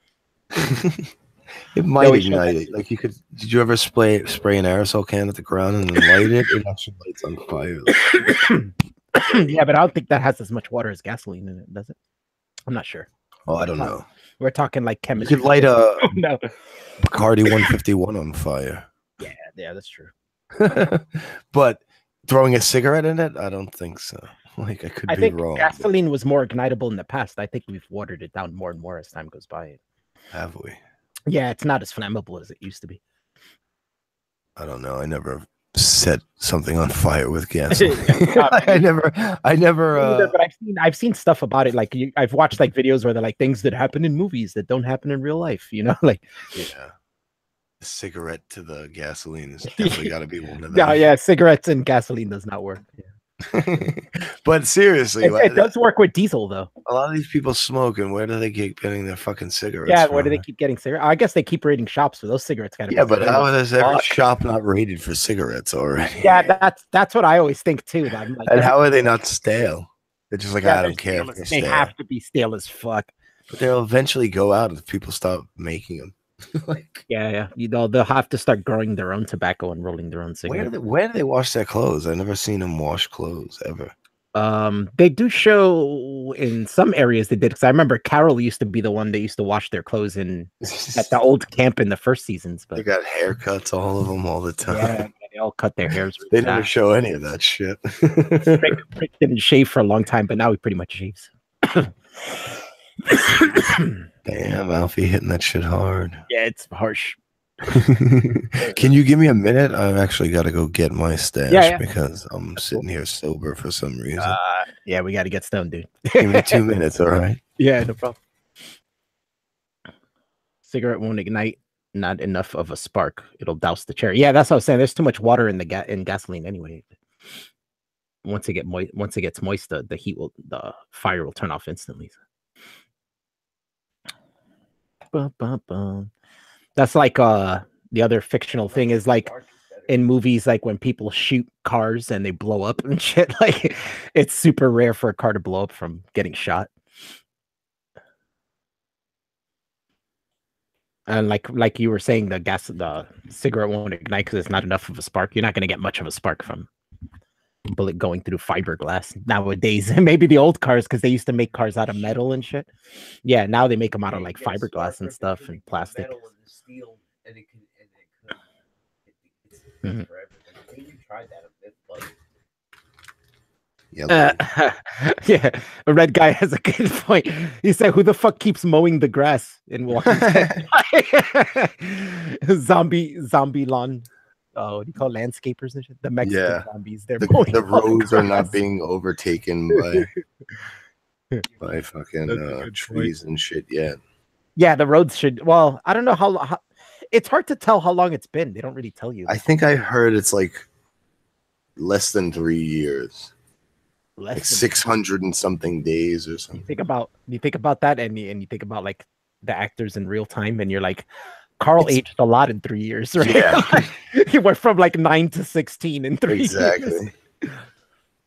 It might ignite it. Like you could. Did you ever spray an aerosol can at the ground and then light it? It actually lights on fire. Yeah, but I don't think that has as much water as gasoline in it, does it? I'm not sure. Oh, I don't know. We're talking like chemistry. You could light a Bacardi 151 on fire. Yeah, that's true. But throwing a cigarette in it, I don't think so. Like I think wrong. Gasoline was more ignitable in the past. I think we've watered it down more and more as time goes by. Have we? Yeah, it's not as flammable as it used to be. I don't know. I never set something on fire with gasoline. I never. But I've seen stuff about it. Like I've watched like videos where they're like things that happen in movies that don't happen in real life. You know, like yeah. A cigarette to the gasoline is definitely got to be one of them. Yeah, cigarettes and gasoline does not work. Yeah. But seriously, it does work with diesel though. A lot of these people smoke, and where do they keep getting their fucking cigarettes? Yeah, where do they keep getting cigarettes? I guess they keep raiding shops for those cigarettes. Yeah, but how is every shop not raided for cigarettes already? Yeah, that's what I always think too. I'm like, and how are they not stale? They're just like, I don't care. They have to be stale as fuck. But they'll eventually go out if people stop making them. Like, yeah. You know, they'll have to start growing their own tobacco and rolling their own cigarettes. Where do they wash their clothes? I've never seen them wash clothes ever. They do show in some areas they did, because I remember Carol used to be the one that used to wash their clothes in at the old camp in the first seasons. But they got haircuts, all of them, all the time. Yeah, they all cut their hairs. They never show any of that shit. Rick didn't shave for a long time, but now he pretty much shaves. Damn, Alfie hitting that shit hard. Yeah, it's harsh. Can you give me a minute? I've actually got to go get my stash because I'm sitting here sober for some reason. Yeah, we got to get stoned, dude. Give me 2 minutes, all right? Yeah, no problem. Cigarette won't ignite, not enough of a spark. It'll douse the cherry. Yeah, that's what I was saying. There's too much water in the in gasoline anyway. Once it gets moist, the fire will turn off instantly. That's like the other fictional thing is like in movies, like when people shoot cars and they blow up and shit. Like it's super rare for a car to blow up from getting shot. And like you were saying, the cigarette won't ignite because it's not enough of a spark. You're not going to get much of a spark from a bullet going through fiberglass nowadays. Maybe the old cars, because they used to make cars out of metal and shit. Yeah, now they make them out of like fiberglass and stuff and plastic. Steel, and it could Mhm. forever. You tried that a bit, like. Yeah, a red guy has a good point. He said, "Who the fuck keeps mowing the grass in Walking Dead?" zombie lawn. Oh, what do you call landscapers and shit? The Mexican zombies. They're the roads are not being overtaken by fucking trees and shit yet. Yeah, the roads should. Well, I don't know how. It's hard to tell how long it's been. They don't really tell you. I think I heard it's like less than 3 years. Like 600 and something days or something. You think about that, and you think about like the actors in real time, and you're like, Carl aged a lot in 3 years, right? Yeah. He went from like 9 to 16 in 3 years. Exactly.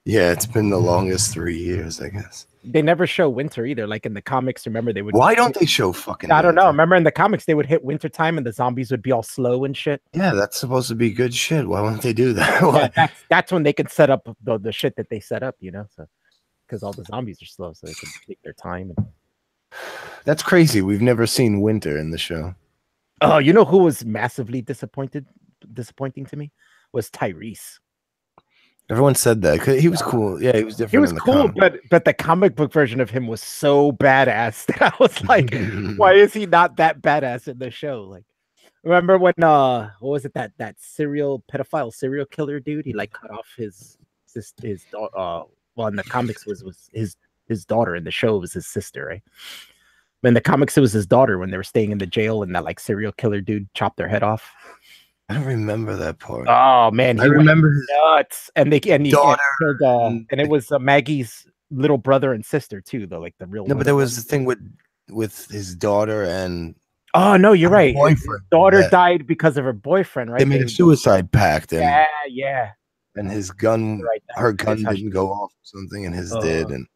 Yeah, it's been the longest 3 years, I guess. They never show winter either. Like in the comics, remember they would. Why don't they show fucking? I don't know. Remember in the comics they would hit winter time and the zombies would be all slow and shit. Yeah, that's supposed to be good shit. Why won't they do that? Yeah, that's when they could set up the shit that they set up, you know. So because all the zombies are slow, so they can take their time. That's crazy. We've never seen winter in the show. Oh, you know who was massively disappointing to me was Tyrese. Everyone said that. He was cool. Yeah, he was different. He was cool, but the comic book version of him was so badass that I was like, why is he not that badass in the show? Like, remember when what was it, that pedophile serial killer dude? He like cut off his well, in the comics was his daughter. In the show it was his sister, right? In the comics it was his daughter when they were staying in the jail, and that like serial killer dude chopped their head off. I don't remember that part. Oh man, I remember his nuts, and daughter, and it was Maggie's little brother and sister too, though, like the real. No, but there was the thing with his daughter and. Oh no, you're right. Boyfriend. His daughter died because of her boyfriend, right? They made a suicide pact. And yeah. and his gun, Right. her gun didn't go off or something, and his did, and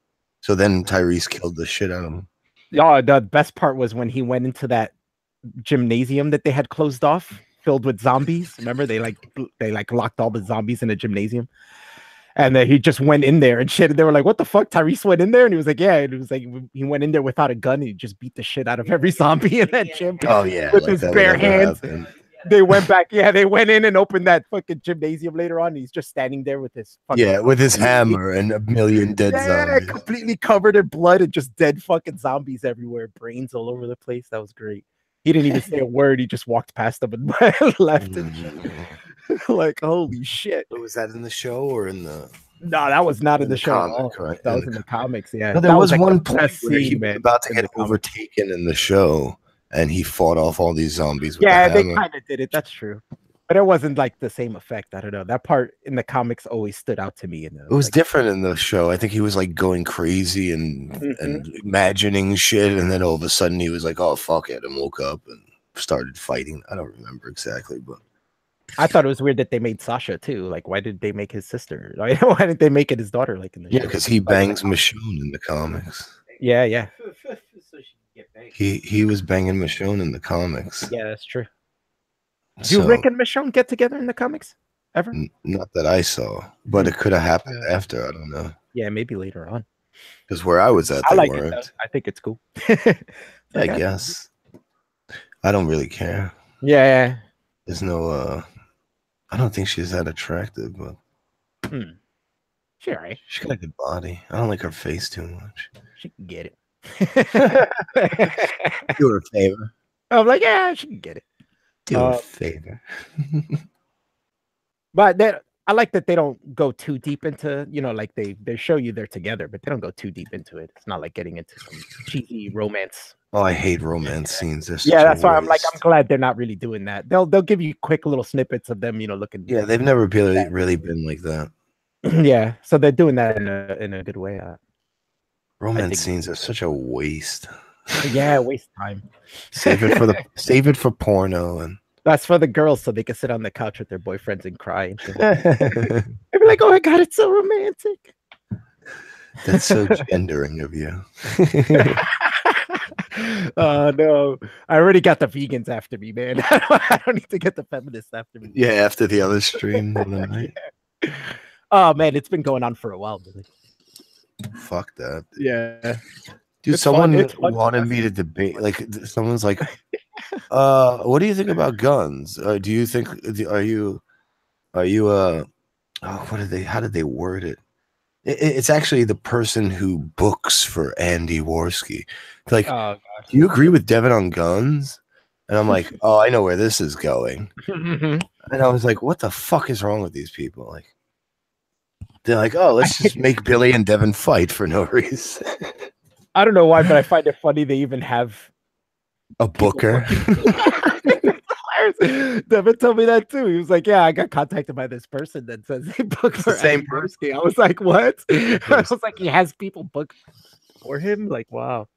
so then Tyrese killed the shit out of him. Yeah, the best part was when he went into that gymnasium that they had closed off, filled with zombies. Remember, they locked all the zombies in a gymnasium, and then he just went in there and shit. And they were like, "What the fuck?" Tyrese went in there, and he was like, "Yeah." And it was like he went in there without a gun, and he just beat the shit out of every zombie in that gym. Oh yeah, with like his that bare would never hands. happen. They went back. Yeah, they went in and opened that fucking gymnasium later on. And he's just standing there with his fucking with his hammer and a million dead zombies, completely covered in blood and just dead fucking zombies everywhere, brains all over the place. That was great. He didn't even say a word. He just walked past them and left. Like, holy shit. Was that in the show or in the? No, that was not in the show. Comic, right? That was in the comics. Yeah. No, there was like one point where scene, he was about to get overtaken in the show, and he fought off all these zombies. With yeah, the they hammer. kind of did it. That's true. But it wasn't like the same effect. I don't know. That part in the comics always stood out to me. It was different in the show. I think he was like going crazy and imagining shit, and then all of a sudden he was like, "Oh fuck it," and woke up and started fighting. I don't remember exactly, but I thought it was weird that they made Sasha too. Like, why did they make his sister? Why didn't they make it his daughter? Like in the show? Because he bangs Michonne in the comics. Yeah. He was banging Michonne in the comics. Yeah, that's true. Do Rick and Michonne get together in the comics ever? Not that I saw, but it could have happened after. I don't know. Yeah, maybe later on. Because where I was at, I like weren't. it. I think it's cool. I guess. I don't really care. Yeah. There's no. I don't think she's that attractive, but. She's all right. She's got a good body. I don't like her face too much. She can get it. Do her a favor. I'm like, yeah, she can get it. Do her a favor. But I like that they don't go too deep into, like they show you they're together, but they don't go too deep into it. It's not like getting into some cheesy romance. Oh, I hate romance scenes. That's why I'm glad they're not really doing that. They'll give you quick little snippets of them, looking. Yeah, they've never really been like that. Yeah, so they're doing that in a good way. Romance scenes are such a waste. Yeah, waste time. Save it for porno, and that's for the girls so they can sit on the couch with their boyfriends and cry. They'd be like, "Oh my god, it's so romantic." That's so gendering of you. Oh no, I already got the vegans after me, man. I don't need to get the feminists after me. Yeah, after the other stream the other night. Oh man, it's been going on for a while, Billy. Fuck that. Yeah. Dude, someone wanted me to debate. Like, someone's like, what do you think about guns? Do you think, how did they word it? It's actually the person who books for Andy Worski. Like, do you agree with Devin on guns? And I'm like, oh, I know where this is going. And I was like, what the fuck is wrong with these people? Like, they're like, oh, let's just make Billy and Devin fight for no reason. I don't know why, but I find it funny they even have a booker. Devin told me that too. He was like, yeah, I got contacted by this person that says they book for the same person. I was like, what? I was like, he has people booked for him? Like, wow.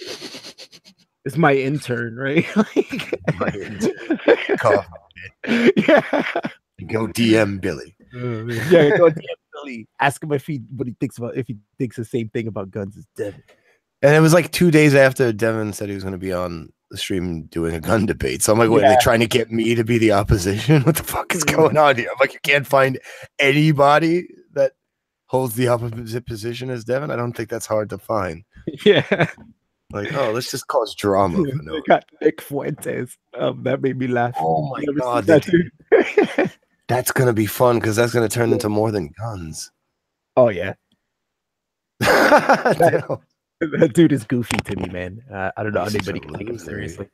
It's my intern, right? My intern. Yeah. Go DM Billy. Yeah, go DM Billy. Ask him if he thinks the same thing about guns as Devin. And it was like 2 days after Devin said he was going to be on the stream doing a gun debate. So I'm like, what, are they trying to get me to be the opposition? What the fuck is going on here? I'm like, you can't find anybody that holds the opposite position as Devin. I don't think that's hard to find. Yeah. Like, oh, let's just cause drama. They got Nick Fuentes. That made me laugh. Oh my god, that's gonna be fun because that's gonna turn into more than guns. Oh yeah. That dude is goofy to me, man. I don't know how anybody can take him seriously.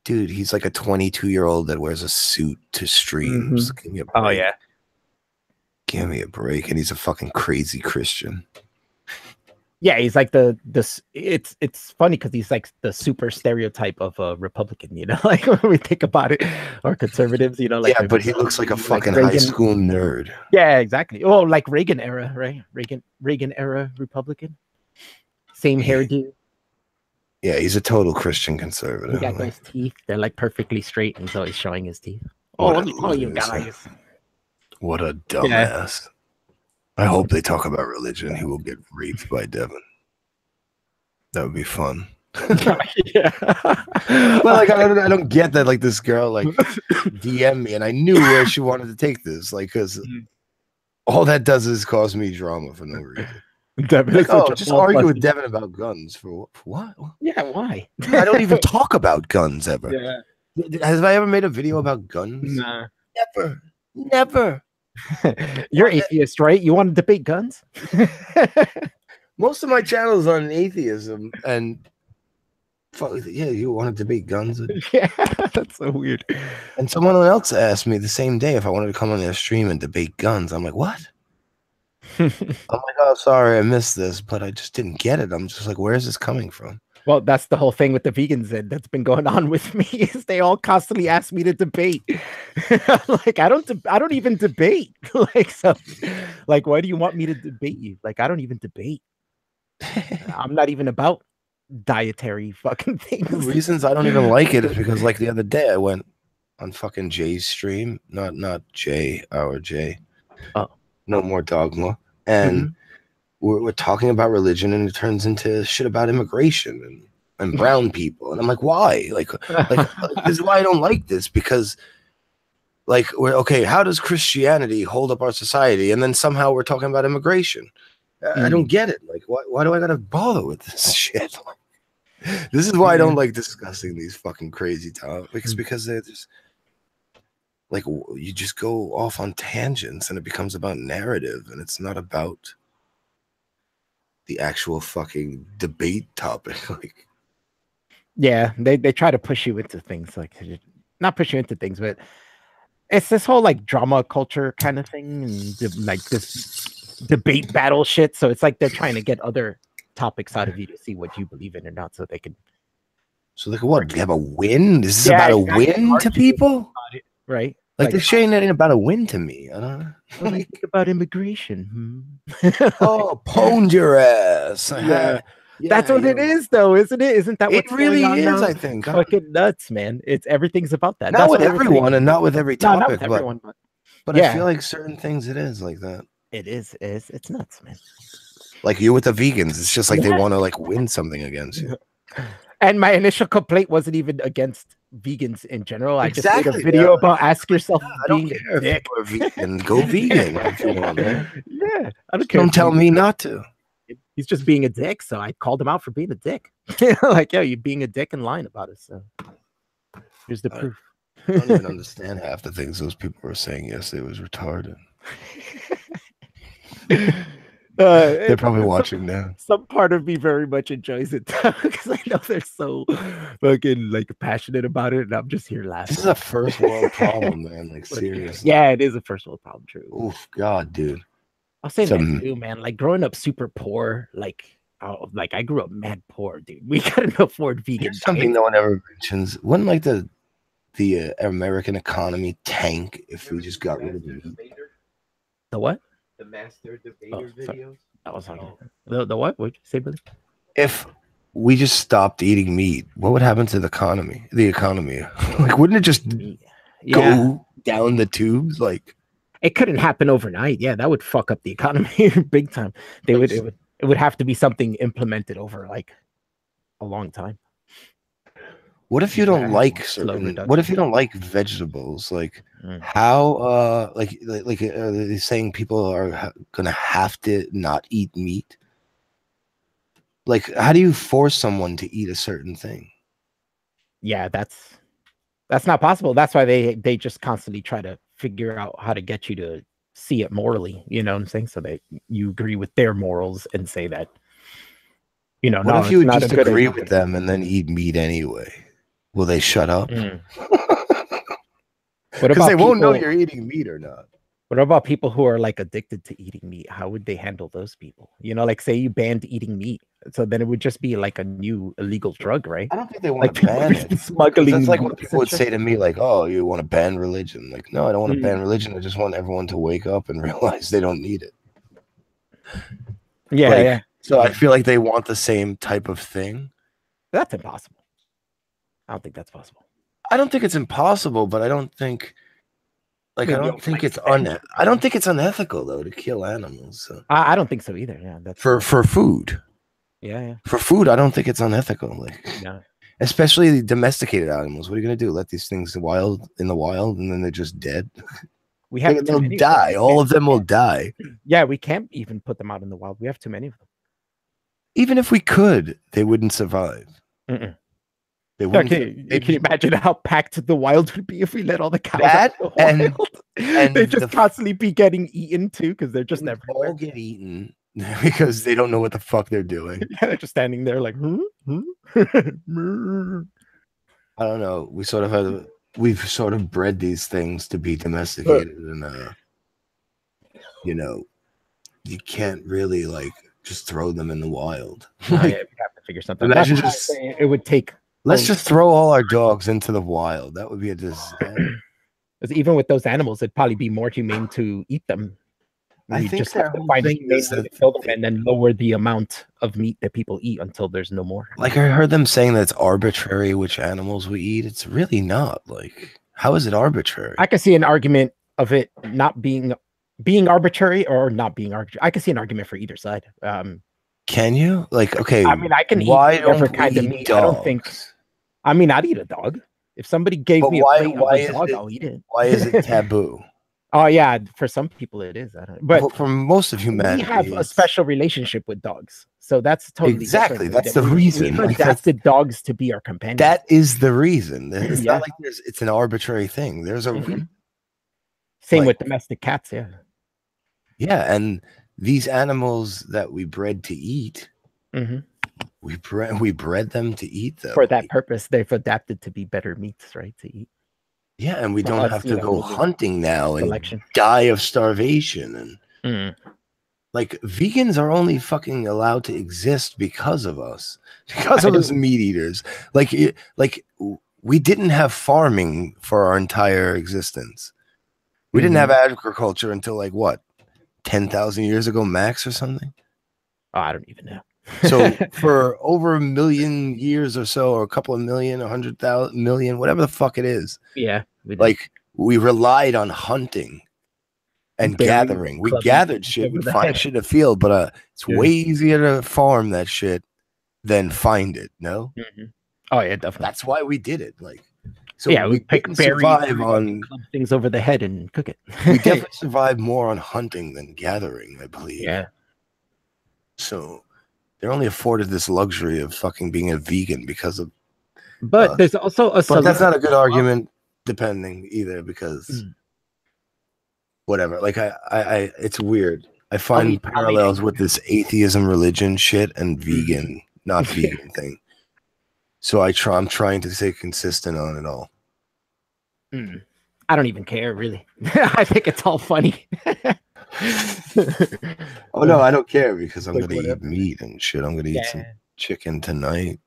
Dude, he's like a 22-year-old that wears a suit to streams. Oh yeah. Give me a break. And he's a fucking crazy Christian. Yeah, he's like it's funny because he's like the super stereotype of a Republican, like when we think about it, or conservatives, like but he looks like a fucking high school nerd. Yeah, exactly. Oh, like Reagan era, right? Reagan era Republican. Same hairdo. Yeah, he's a total Christian conservative. He got those teeth. They're like perfectly straight, and he's always showing his teeth. Oh, let me tell you guys. What a dumbass. I hope they talk about religion. He will get raped by Devin. That would be fun. Yeah. But like I don't get that. Like this girl like DM me, and I knew where she wanted to take this. Like because all that does is cause me drama for no reason. Devin Like, is such a just ball argue with pussy. Devin about guns for what? Yeah, why? I don't even talk about guns ever. Yeah. Have I ever made a video about guns? Nah. Never. You're atheist, right? You want to debate guns? Most of my channels are on atheism, and yeah, you want to debate guns? Yeah, that's so weird. And someone else asked me the same day if I wanted to come on their stream and debate guns. I'm like, what? I'm like, oh, sorry, I missed this, but I just didn't get it. I'm just like, where is this coming from? Well, that's the whole thing with the vegans that's been going on with me is they all constantly ask me to debate. Like I don't even debate. Like so, like why do you want me to debate you? Like I don't even debate. I'm not even about dietary fucking things. The reasons I don't even like it is because like the other day I went on fucking Jay's stream, not Jay, our Jay. Oh. No More Dogma, and we're talking about religion, and it turns into shit about immigration and brown people, and I'm like, why? Like this is why I don't like this, because like we're okay. How does Christianity hold up our society, and then somehow we're talking about immigration? I don't get it. Like, why do I gotta bother with this shit? This is why I don't like discussing these fucking crazy topics, because they're just like you just go off on tangents and it becomes about narrative and it's not about the actual fucking debate topic. Like, yeah, they try to push you into things, like not push you into things, but it's this whole like drama culture kind of thing, and like this debate battle shit. So it's like they're trying to get other topics out of you to see what you believe in or not, so they can. So like, what? They have a win? Is this about a win to people? Right. Like they're saying that ain't about a win to me. I don't know. What do you think about immigration? Oh, pwned your ass. Yeah. That's what it is, though, isn't it? Isn't that what it really is? I think fucking nuts, man. It's everything's about that. Not That's with everyone, and not with every topic, not with everyone, but I feel like certain things it is like that. It is. It's nuts, man. Like you with the vegans, it's just like they want to like win something against you. And my initial complaint wasn't even against vegans in general. I just made a video about ask yourself being a dick. Vegan. Go vegan if you want, man. Yeah, I don't care. Don't tell me not to. He's just being a dick, so I called him out for being a dick. Like, yo, you're being a dick and lying about it. So here's the proof. I don't even understand half the things those people were saying yesterday. It was retarded. They're probably watching now. Some part of me very much enjoys it because I know they're so fucking like passionate about it, and I'm just here laughing. This is a first world problem, man. Like seriously. Yeah, it is a first world problem. True. Oof, God, dude. I'll say that too, man. Like growing up super poor, like I grew up mad poor, dude. We couldn't afford vegan. Here's something no one ever mentions. Wouldn't like the American economy tank if we just got rid of the meat? The what? The master debater videos. That was the what? What'd you say, Billy? If we just stopped eating meat, what would happen to the economy? Like, wouldn't it just go down the tubes? Like, it couldn't happen overnight. Yeah, that would fuck up the economy big time. It would have to be something implemented over like a long time. What if you don't like certain? What if you don't like vegetables? Like how? Like are they saying people are gonna have to not eat meat? Like, how do you force someone to eat a certain thing? Yeah, that's not possible. That's why they just constantly try to figure out how to get you to see it morally. You know what I'm saying? So that you agree with their morals and say that. You know, what if you would just agree with them and then eat meat anyway? Will they shut up? Because they won't know you're eating meat or not. What about people who are like addicted to eating meat? How would they handle those people? You know, like say you banned eating meat, so then it would just be like a new illegal drug, right? I don't think they want to ban it. Smuggling. That's like what people would say to me, like, "Oh, you want to ban religion?" Like, no, I don't want to ban religion. I just want everyone to wake up and realize they don't need it. Yeah, yeah. So I feel like they want the same type of thing. That's impossible. I don't think that's possible. I don't think it's impossible, but I don't think Like I don't think it's unethical though to kill animals. So. I don't think so either. Yeah, that's for food. Yeah. For food, I don't think it's unethical. Like, yeah. Especially domesticated animals. What are you gonna do? Let these things in the wild, and then they're just dead? They'll die. All of them will die. Yeah, we can't even put them out in the wild. We have too many of them. Even if we could, they wouldn't survive. They wouldn't. Can you imagine how packed the wild would be if we let all the cows out in the wild? And they just constantly be getting eaten too, because they're just everywhere. All get eaten because they don't know what the fuck they're doing. Yeah, they're just standing there like, I don't know. We've sort of bred these things to be domesticated, and you can't really like just throw them in the wild. Yeah, we have to figure something out. It would take. Let's just throw all our dogs into the wild. That would be a disaster. Because even with those animals, it'd probably be more humane to eat them. I think just have to find a humane way to kill them and then lower the amount of meat that people eat until there's no more. Like I heard them saying that it's arbitrary which animals we eat. It's really not. Like, how is it arbitrary? I can see an argument of it not being arbitrary or not being arbitrary. I can see an argument for either side. Can you? Like, okay. I mean, I can eat whatever kind of meat. Dogs? I don't think. I mean, I'd eat a dog. If somebody gave me a plate of a dog, I'll eat it. Why is it taboo? Oh yeah, for some people it is. But for most of humanity, we have a special relationship with dogs, so that's totally exactly. That's the reason. We adapted dogs to be our companions. That is the reason. It's not like it's an arbitrary thing. There's a reason. Same with domestic cats. Yeah. Yeah, and these animals that we bred to eat. We bred them to eat them. For that purpose, they've adapted to be better meats, right? To eat. Yeah, and we don't have to go hunting now and die of starvation. And like vegans are only fucking allowed to exist because of us, because of us meat eaters. Like we didn't have farming for our entire existence. We didn't have agriculture until like what, 10,000 years ago max or something. Oh, I don't even know. So for over 1 million years or so, or a couple of million, 100,000 million, whatever the fuck it is. Yeah. We relied on hunting and gathering. We gathered shit. We find shit in the field, but it's way easier to farm that shit than find it. No. Oh yeah, definitely. That's why we did it. Like, so yeah, we pick berries, survive on things over the head and cook it. We definitely survived more on hunting than gathering, I believe. Yeah. So they're only afforded this luxury of fucking being a vegan because of. But there's also a. But that's not a good argument, depending either, because whatever. Like I, it's weird. I find parallels with this atheism, religion shit, and vegan, not vegan thing. So I'm trying to stay consistent on it all. I don't even care, really. I think it's all funny. Oh no, I don't care because I'm gonna eat meat and shit. I'm gonna eat some chicken tonight.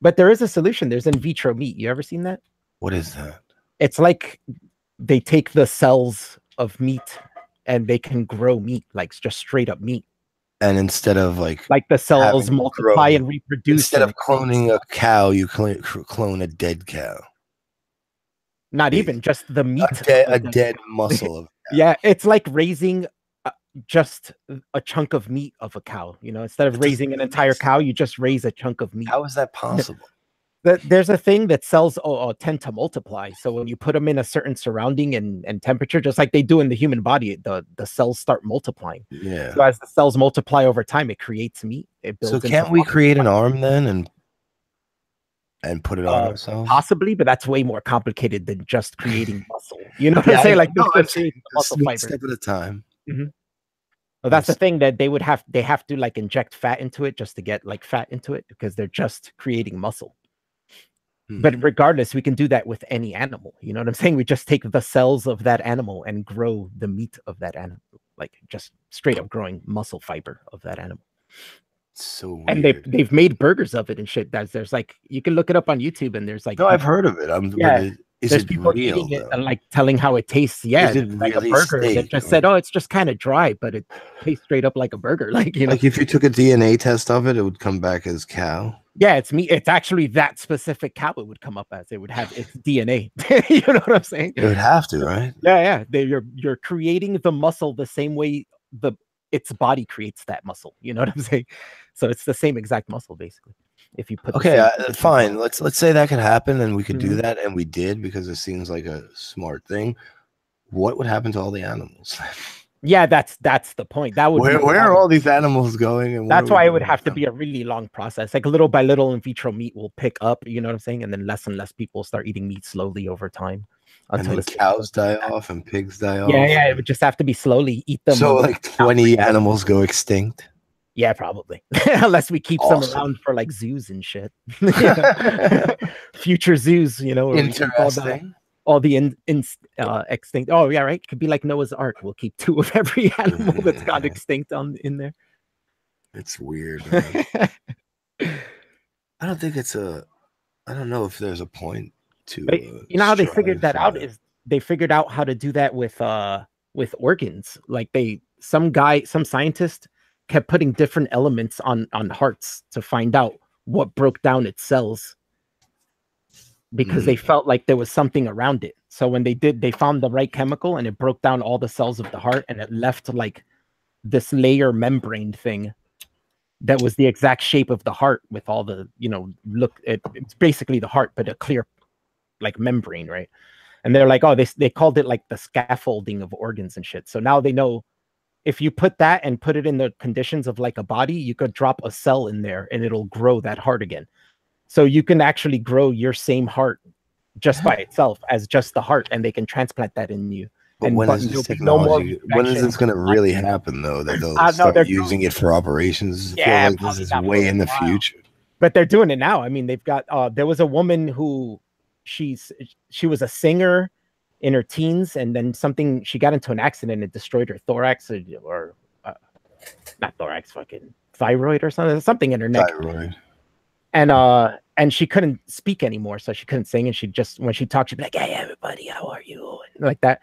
But there is a solution. There's in vitro meat. You ever seen that? What is that? It's like they take the cells of meat and they can grow meat, like just straight up meat. And instead of like the cells multiply and reproduce. Instead of cloning a cow, you clone a dead cow. Not even just the meat. A dead muscle of cow. Yeah, it's like raising just a chunk of meat of a cow. You know, instead of raising an entire cow, you just raise a chunk of meat. How is that possible? There's a thing that cells tend to multiply. So when you put them in a certain surrounding and temperature, just like they do in the human body, the cells start multiplying. Yeah. So as the cells multiply over time, it creates meat. It builds. So can't we create an arm then and put it on ourselves? Possibly, but that's way more complicated than just creating muscle. You know what I'm saying? Like muscle fiber. Step at a time. Well, that's the thing that they have to like inject fat into it just to get like fat into it because they're just creating muscle. But regardless, we can do that with any animal. You know what I'm saying? We just take the cells of that animal and grow the meat of that animal, like just straight up growing muscle fiber of that animal. So weird. And they've made burgers of it and shit. There's like, you can look it up on YouTube and there's like, no, I've heard of it. There's people eating it and like telling how it tastes. Yeah, it's like a burger. They just said, oh, it's just kind of dry, but it tastes straight up like a burger. Like, you know, like if you took a DNA test of it, it would come back as cow. Yeah, it's me. It's actually that specific cow it would come up as. It would have its DNA. You know what I'm saying? It would have to, right? Yeah. You're creating the muscle the same way its body creates that muscle. You know what I'm saying? So it's the same exact muscle basically. If you put okay, fine. Let's say that could happen, and we could do that, and we did because it seems like a smart thing. What would happen to all the animals? Yeah, that's the point. That would where are all these animals going? And that's why it would have to be a really long process. Like little by little, in vitro meat will pick up. You know what I'm saying? And then less and less people start eating meat slowly over time. Until and then cows die off and pigs die off. Yeah. It would just have to be slowly eat them. So like 20 animals go extinct. Yeah, probably. Unless we keep some around for like zoos and shit. Future zoos, you know. Interesting. All the extinct. Oh yeah, right. Could be like Noah's Ark. We'll keep 2 of every animal that's got extinct in there. It's weird. Man. I don't think it's I don't know if there's a point to. But, you know how they figured that out is they figured out how to do that with organs. Like some scientist kept putting different elements on hearts to find out what broke down its cells. Because they felt like there was something around it. So when they found the right chemical and it broke down all the cells of the heart and it left like this layer membrane thing that was the exact shape of the heart with all the, it's basically the heart, but a clear like membrane, right? And they're like, oh, they called it like the scaffolding of organs and shit. So now they know if you put that and put it in the conditions of like a body, you could drop a cell in there and it'll grow that heart again. So you can actually grow your same heart just by itself as just the heart, and they can transplant that in you. But when is this technology? When is this going to really happen, though? That they'll start using it for operations? Yeah, like this is way in the future. But they're doing it now. I mean, they've got. There was a woman who she was a singer in her teens, and then she got into an accident and it destroyed her thorax or not thorax, fucking thyroid or something in her neck. Thyroid. And she couldn't speak anymore, so she couldn't sing. And she just, when she talked, she'd be like, "Hey, everybody, how are you?" And like that.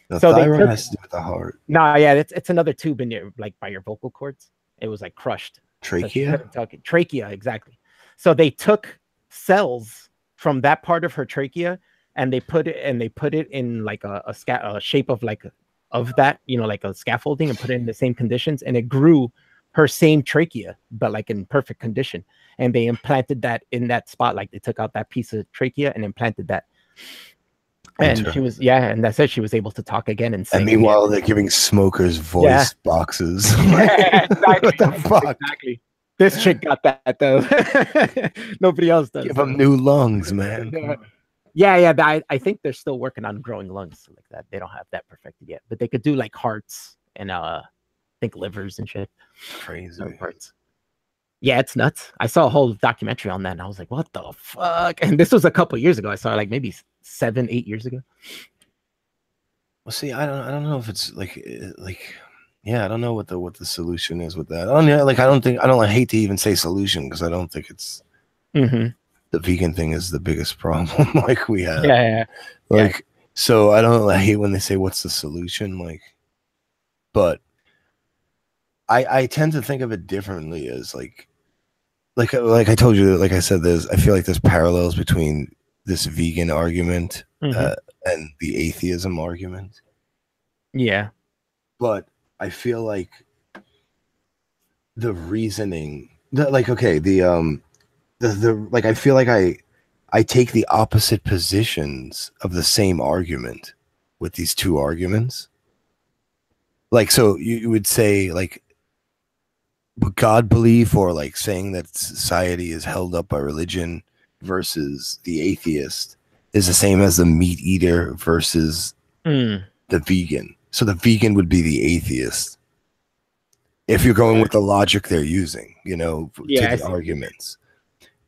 The thyroid has to do with the heart. No, yeah, it's another tube in your by your vocal cords. It was like crushed. Trachea. So trachea, exactly. So they took cells from that part of her trachea and they put it in like a shape of like of that, like a scaffolding, and put it in the same conditions, and it grew her same trachea, but like in perfect condition. And they implanted that in that spot. Like they took out that piece of trachea and implanted that. And she was, and that's it. She was able to talk again and sing. And meanwhile, they're giving smokers voice boxes. Yeah, exactly. What the fuck? Exactly. This chick got that though. Nobody else does. Give them new lungs, man. Yeah. I think they're still working on growing lungs like that. They don't have that perfected yet, but they could do like hearts and I think livers and shit. Crazy. Parts. Yeah, it's nuts. I saw a whole documentary on that, and I was like, "What the fuck?" And this was a couple years ago. I saw it like maybe 7-8 years ago. Well, see, I don't know if it's like yeah, I don't know what the solution is with that. I hate to even say solution because I don't think it's the vegan thing is the biggest problem like we have. Yeah. So I hate when they say what's the solution, but I tend to think of it differently as like I told you, like I said, I feel like there's parallels between this vegan argument and the atheism argument. Yeah. But I feel like the reasoning, I feel like I take the opposite positions of the same argument with these two arguments. Like, so you would say like, God belief, or like saying that society is held up by religion versus the atheist is the same as the meat eater versus the vegan. So the vegan would be the atheist if you're going with the logic they're using, to the arguments.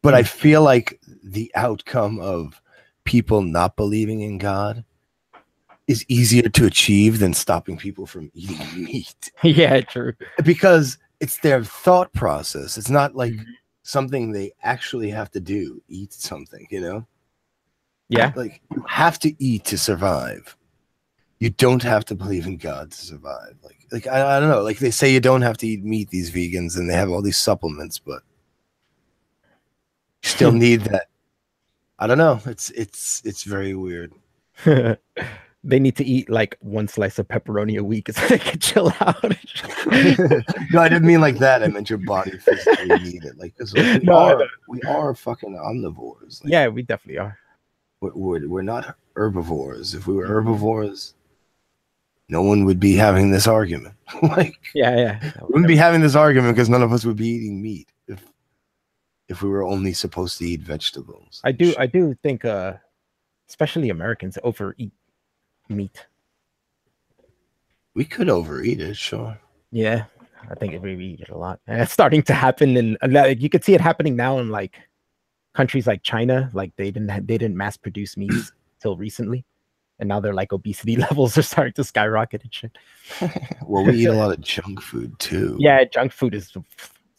But I feel like the outcome of people not believing in God is easier to achieve than stopping people from eating meat. Yeah, true. Because it's their thought process. It's not like something they actually have to do. Eat something, Yeah. Like you have to eat to survive. You don't have to believe in God to survive. Like I don't know. Like they say you don't have to eat meat, these vegans, and they have all these supplements, but Still need that. I don't know. It's very weird. They need to eat like one slice of pepperoni a week so they can chill out. No, I didn't mean like that. I meant your body physically need it. Like, because like, we are fucking omnivores. Like, yeah, we definitely are. We're not herbivores. If we were herbivores, no one would be having this argument. Like, yeah, we wouldn't be having this argument because none of us would be eating meat if we were only supposed to eat vegetables. I do think especially Americans overeat meat. We could overeat it, sure. Yeah, I think we eat it a lot. And it's starting to happen in like, you could see it happening now in like countries like China. Like they didn't mass produce meat till recently, and now they're like obesity levels are starting to skyrocket and shit. Well, we eat a lot of junk food too. Yeah, junk food is the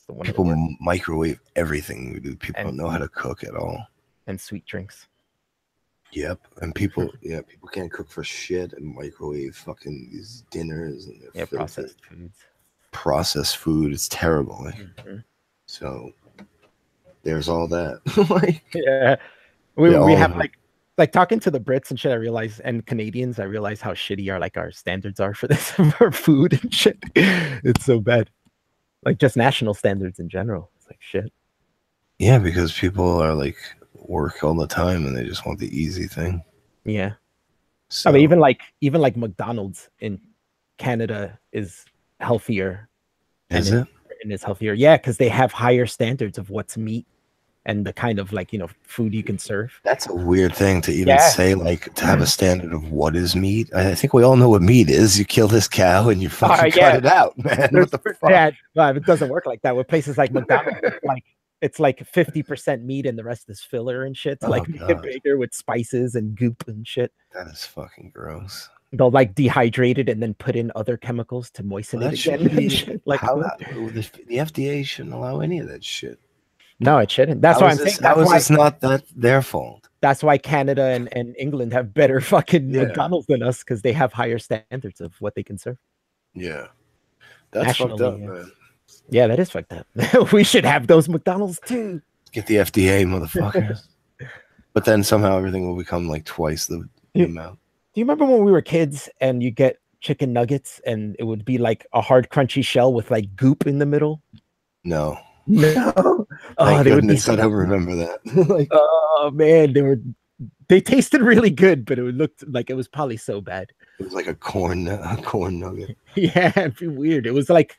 one. People microwave everything. People don't know how to cook at all. And sweet drinks. Yep, and people can't cook for shit and microwave fucking these dinners and processed foods. Processed food, it's terrible. Mm-hmm. So there's all that. we have like talking to the Brits and shit. I realize, and Canadians, I realize how shitty our standards are for this for food and shit. It's so bad. Like just national standards in general. It's like shit. Yeah, because people are like work all the time and they just want the easy thing. Yeah. So, I mean, even like McDonald's in Canada is healthier. Is it? And it's healthier. Yeah, because they have higher standards of what's meat and the kind of like, food you can serve. That's a weird thing to even say, like to have a standard of what is meat. I think we all know what meat is. You kill this cow and you fucking cut it out, man. What the fuck? Yeah, well, it doesn't work like that. With places like McDonald's, it's like 50% meat and the rest is filler and shit. To make it bigger with spices and goop and shit. That is fucking gross. They'll like dehydrate it and then put in other chemicals to moisten it again. Like the FDA shouldn't allow any of that shit. No, it shouldn't. That's why I'm saying. How is this not their fault? That's why Canada and England have better fucking McDonald's than us because they have higher standards of what they can serve. Yeah, that's fucked up, man. Yeah, that is fucked up. We should have those McDonald's too. Get the FDA, motherfuckers. But then somehow everything will become like twice the amount. Do you remember when we were kids and you get chicken nuggets and it would be like a hard, crunchy shell with like goop in the middle? No. Oh, they goodness, I don't remember that. Oh man, they tasted really good, but it looked like it was probably so bad. It was like a corn nugget. Yeah, it'd be weird. It was like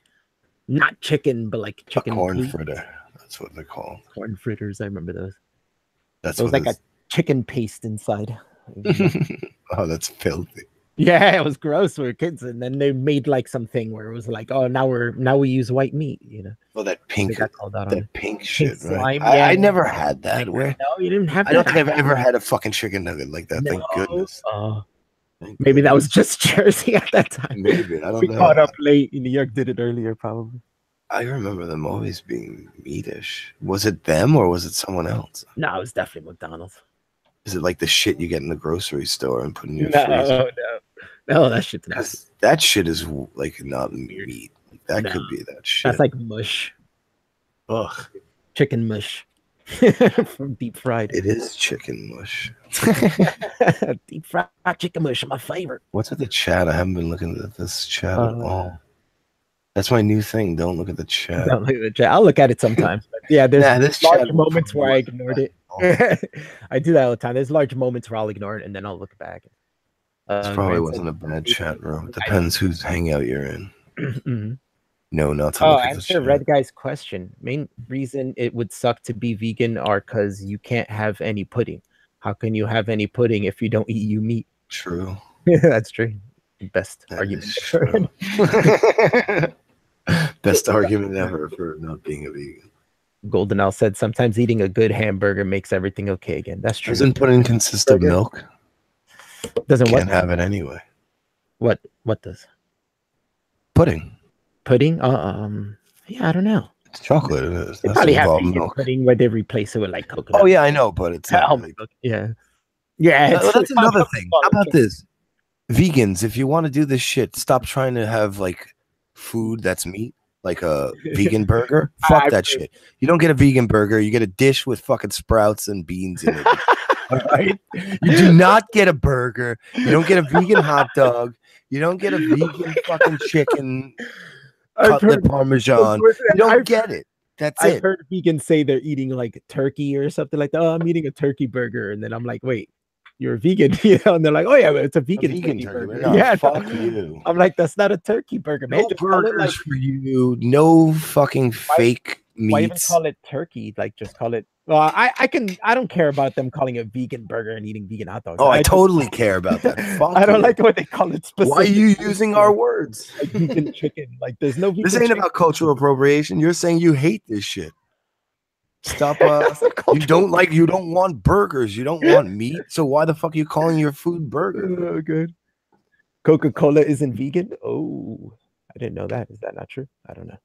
not chicken, but like chicken corn fritter. That's what they're called. Corn fritters. I remember those. It was like a chicken paste inside. Oh, that's filthy. Yeah, it was gross. We were kids, and then they made like something where it was like, oh, now we use white meat, Oh, that pink shit, slime, right? I never had that. No, you didn't have that. I don't think I've ever had a fucking chicken nugget like that. No. Thank goodness. Maybe that was just Jersey at that time. Maybe, I don't know. We caught up late. New York did it earlier, probably. I remember them always being meatish. Was it them or was it someone else? No, it was definitely McDonald's. Is it like the shit you get in the grocery store and put in your freezer? No, that shit's not. That shit is like not meat. That could be that shit. That's like mush. Ugh. Chicken mush. From deep fried. It is chicken mush. Deep fried chicken mush, my favorite. What's at the chat? I haven't been looking at this chat at all. That's my new thing. Don't look at the chat. Don't look at the chat. I'll look at it sometimes. But yeah, there's large moments where I ignored it. I do that all the time. There's large moments where I'll ignore it and then I'll look back. This probably wasn't a bad chat room. It depends whose hangout you're in. Mm-hmm. No, not to look at the answer Red Guy's question. Main reason it would suck to be vegan are because you can't have any pudding. How can you have any pudding if you don't eat meat? True. That's true. Best that argument. Best argument ever for not being a vegan. Goldenel said sometimes eating a good hamburger makes everything okay again. That's true. Doesn't pudding consist of milk? Doesn't Can't have it anyway. What does? Pudding. Pudding? Yeah, I don't know. It's chocolate. It is. They probably have pudding where they replace it with like coconut. Oh yeah, I know, but it's not like... yeah. That's another thing. How about this? Vegans, if you want to do this shit, stop trying to have like food that's meat. like a vegan burger. Fuck that shit. You don't get a vegan burger. You get a dish with fucking sprouts and beans in it. All right. You do not get a burger. You don't get a vegan hot dog. You don't get a vegan fucking chicken cutlet parmesan. You don't get it. That's it. I've heard vegans say they're eating like turkey or something like that. Oh, I'm eating a turkey burger, and then I'm like, wait, you're a vegan, and they're like, oh yeah, but it's a vegan turkey burger. No, yeah, fuck you. I'm like, that's not a turkey burger, man. No burgers for you. No fucking fake meats. Why even call it turkey? Like, just call it. Well, I don't care about them calling it vegan burger and eating vegan hot dogs. Oh, I totally care about that. Fuck I don't like what they call it. Why are you using our words? Like vegan chicken. Like, there's no. This ain't about cultural appropriation. You're saying you hate this shit. Stop. You don't want burgers. You don't want meat. So why the fuck are you calling your food burger? Oh, good. Coca-Cola isn't vegan. Oh, I didn't know that. Is that not true? I don't know.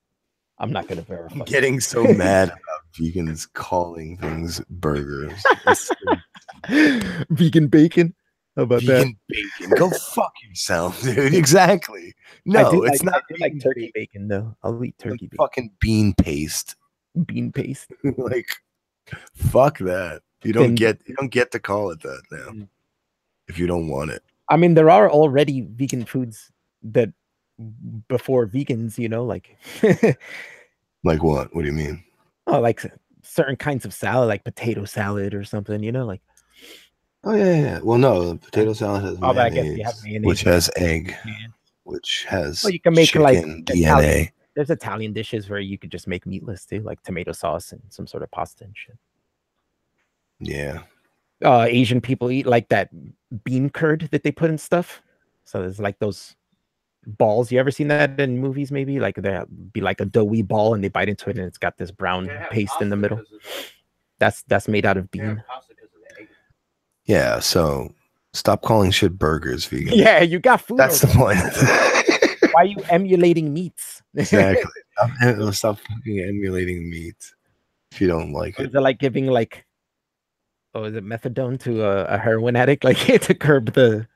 I'm not gonna verify. I'm getting so mad about vegans calling things burgers. Vegan bacon. How about vegan bacon? Go fuck yourself, dude. Exactly. No, it's not. I like turkey bacon though. I'll eat turkey bacon. Fucking bean paste. Bean paste. Like, fuck that. You don't get to call it that now. If you don't want it. I mean, there are already vegan foods that before vegans, like like what? What do you mean? Oh, like certain kinds of salad, like potato salad or something, like. Oh yeah. Well, no, potato salad has mayonnaise, I guess you have mayonnaise, which has egg, which has you can make like DNA. There's Italian dishes where you could just make meatless too, like tomato sauce and some sort of pasta and shit. Yeah. Asian people eat like that bean curd that they put in stuff. So there's like those balls. You ever seen that in movies? Maybe like there'll be like a doughy ball and they bite into it and it's got this brown paste in the middle. That's made out of bean. Yeah. So stop calling shit burgers vegan. Yeah, you got food. That's the point. Why are you emulating meats? Exactly. Stop fucking emulating meats if you don't like it. Is it like giving like, is it methadone to a heroin addict, like to curb the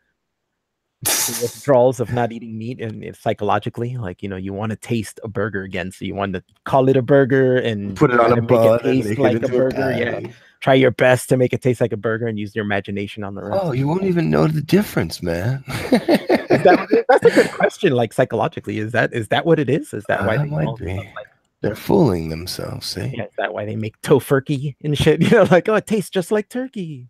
withdrawals of not eating meat, and psychologically, like you want to taste a burger again, so you want to call it a burger and put it on a bun, taste like a burger. Yeah, try your best to make it taste like a burger and use your imagination on the rest. Oh, you won't even know the difference, man. That's a good question. Like psychologically, is that what it is? Is that why they might be? They're fooling themselves. See? Yeah, is that why they make tofurkey and shit? Like, oh, it tastes just like turkey.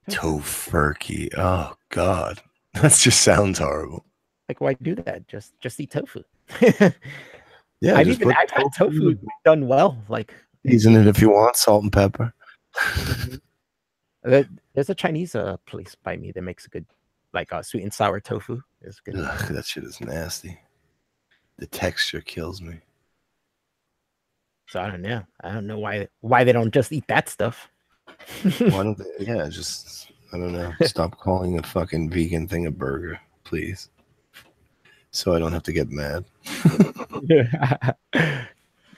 Tofurkey. Oh God, that just sounds horrible. Like, why do that? Just eat tofu. Yeah, I've had tofu done well. Like, season it if you want, salt and pepper. There's a Chinese place by me that makes a good, like, sweet and sour tofu. It's good. Ugh, that shit is nasty. The texture kills me. So I don't know. I don't know why they don't just eat that stuff. Why don't they? Yeah, just I don't know. Stop calling a fucking vegan thing a burger, please. So I don't have to get mad.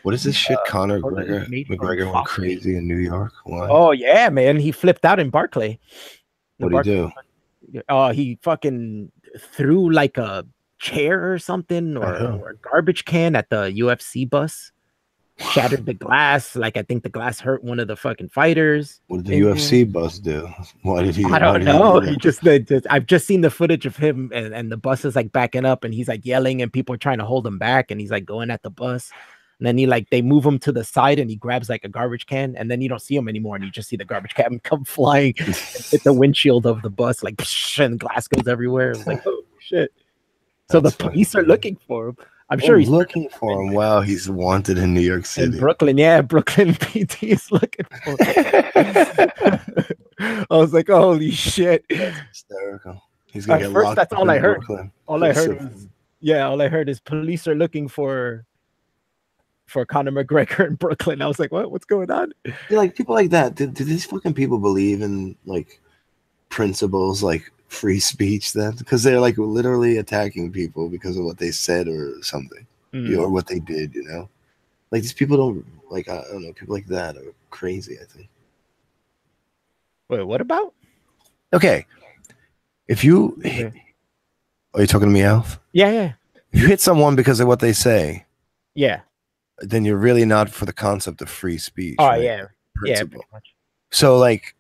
What is this shit? Conor McGregor went crazy in New York. Why? Oh yeah, man. He flipped out in Barclay. What did he do? He fucking threw like a chair or something or a garbage can at the UFC bus. Shattered the glass. Like, I think the glass hurt one of the fucking fighters. What did the UFC bus do? Why did he? I don't know. I've just seen the footage of him and the bus is like backing up and he's like yelling and people are trying to hold him back and he's like going at the bus. And then they move him to the side and he grabs like a garbage can and then you don't see him anymore and you just see the garbage can come flying and hit the windshield of the bus, like, and glass goes everywhere. It's like, oh shit. So the police are looking for him. I'm sure he's looking for him. Wow, he's wanted in New York City. In Brooklyn, yeah, Brooklyn PD is looking for him. I was like, holy shit. That's hysterical. He's gonna get locked. That's all I heard. All I heard is police are looking for Conor McGregor in Brooklyn. I was like, what's going on? Like people like that. Do these fucking people believe in like principles like free speech then? Because they're like literally attacking people because of what they said or something, or what they did, like these people don't like, I don't know, people like that are crazy, I think. Wait, what about? Okay. If you are you talking to me, Alf? Yeah. If you hit someone because of what they say, yeah, then you're really not for the concept of free speech. Oh right? yeah, Principle. pretty much. So like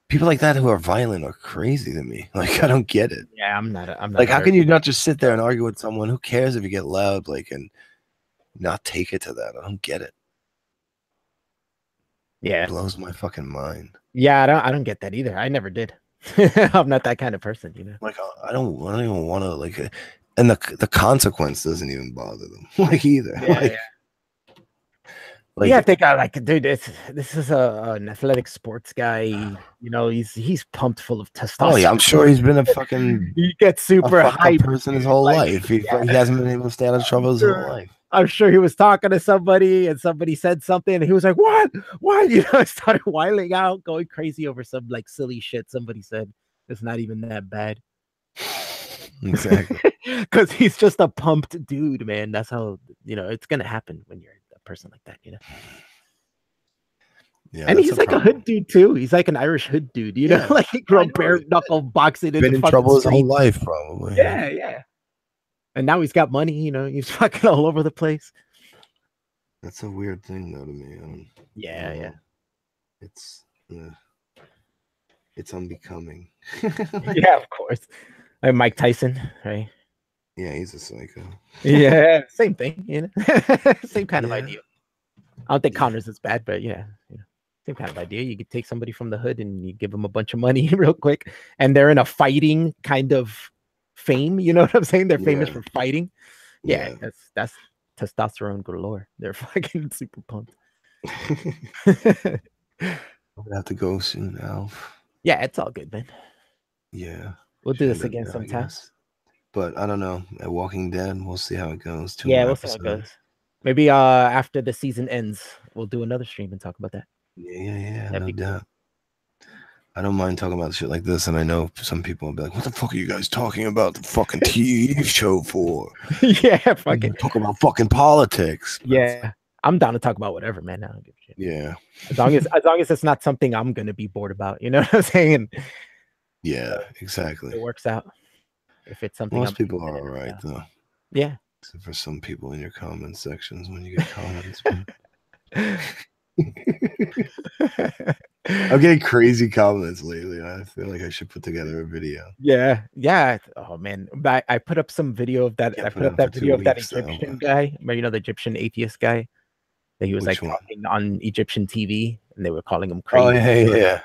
people like that who are violent are crazy to me. Like I don't get it. Yeah, I'm not. Like how can you not just sit there and argue with someone? Who cares if you get loud? Like and not take it to that. I don't get it. Yeah, it blows my fucking mind. Yeah, I don't get that either. I never did. I'm not that kind of person, you know. Like I don't even want to like, and the consequence doesn't even bother them like either. Yeah, like, yeah. Like, yeah, I think I like, dude. This is an athletic sports guy. You know, he's pumped full of testosterone. Oh yeah, I'm sure he's been a fucking he gets super hype person his whole life. He hasn't been able to stay out of trouble his whole life. I'm sure he was talking to somebody and somebody said something and he was like, what? You know, started whiling out, going crazy over some like silly shit somebody said. It's not even that bad. Exactly. Because he's just a pumped dude, man. That's how, you know, it's gonna happen when you're a person like that, you know. Yeah, and he's like a hood dude too. He's like an Irish hood dude, you know, like he grew up bare knuckle boxing. Been in trouble his whole life, probably. Yeah, yeah. And now he's got money, you know, he's fucking all over the place. That's a weird thing, though, to me. Yeah. It's unbecoming. Yeah, of course. Like Mike Tyson, right? Yeah, he's a psycho. Yeah, same thing, you know. Same kind of idea. I don't think Connor's is bad, but yeah, you know, same kind of idea. You could take somebody from the hood and you give them a bunch of money real quick, and they're in a fighting kind of fame. You know what I'm saying? They're famous for fighting. Yeah, that's testosterone galore. They're fucking super pumped. I'm gonna have to go soon, Alf. Yeah, it's all good, man. Yeah, we'll do this again sometime. But I don't know. At Walking Dead, we'll see how it goes. We'll see how it goes. Maybe after the season ends, we'll do another stream and talk about that. Yeah, no doubt. I don't mind talking about shit like this, and I know some people will be like, "What the fuck are you guys talking about the fucking TV show for?" Yeah, fucking talk about fucking politics. Yeah, I'm down to talk about whatever, man. I don't give a shit. Yeah, as long as it's not something I'm gonna be bored about, you know what I'm saying? Yeah, exactly. It works out. If it's something, most people are all right though. Yeah, except for some people in your comment sections when you get comments. I'm getting crazy comments lately. I feel like I should put together a video. Yeah. Oh man, I put up some video of that. I put up that video of that Egyptian guy. You know, the Egyptian atheist guy. That he was talking on Egyptian TV, and they were calling him crazy. Oh yeah.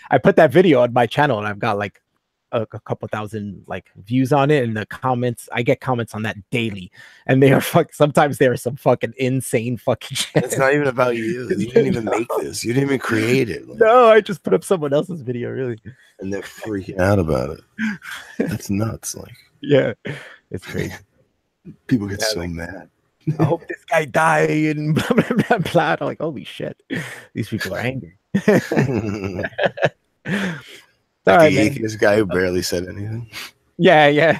I put that video on my channel, and I've got like a couple thousand like views on it, and the comments, I get comments on that daily, and they are sometimes there are some fucking insane fucking shit. It's not even about you. You didn't even make this. You didn't even create it. Like, no, I just put up someone else's video, really. And they're freaking out about it. That's nuts. Like, yeah, it's crazy. People get so mad. I hope this guy die and blah blah blah blah. I'm like, holy shit, these people are angry. Like the atheist guy who barely said anything. Yeah.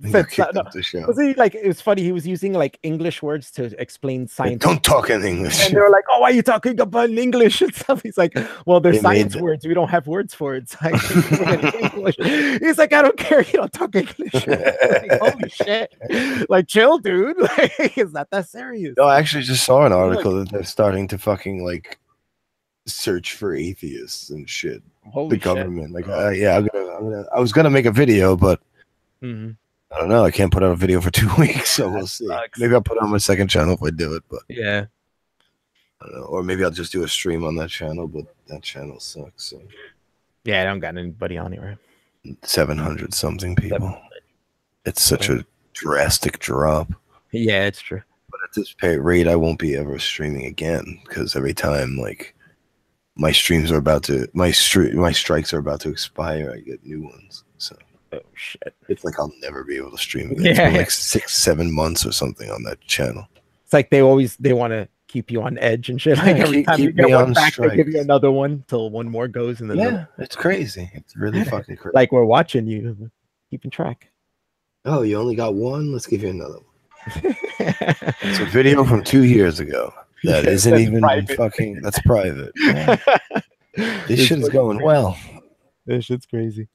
Show. Was he like? It was funny. He was using like English words to explain science. Don't talk in English. And they were like, "Oh, why are you talking about English and stuff?" He's like, "Well, they're science words. We don't have words for it." So English. He's like, "I don't care. You don't talk English." Like, holy shit! Like, chill, dude. Like, it's not that serious. No, I actually just saw an article that they're starting to fucking like search for atheists and shit. Holy the government, shit. Like, yeah, I was gonna make a video, but. I don't know. I can't put out a video for 2 weeks, so we'll see. Maybe I'll put it on my second channel if I do it, but yeah, I don't know. Or maybe I'll just do a stream on that channel, but that channel sucks. So. Yeah, I don't got anybody on it, right? 700 something people. 700. It's such a drastic drop. Yeah, it's true. But at this rate, I won't be ever streaming again because every time, like, my strikes are about to expire, I get new ones. So. Oh shit! It's like I'll never be able to stream again. It's been like 6-7 months or something on that channel. It's like they want to keep you on edge and shit. Like every time you get one back, they give you another one till one more goes, and then it's crazy. It's really fucking crazy. Like we're watching you, keeping track. Oh, you only got one? Let's give you another one. It's a video from 2 years ago. That isn't even private. Fucking. That's private. Yeah. This shit is going well. This shit's crazy.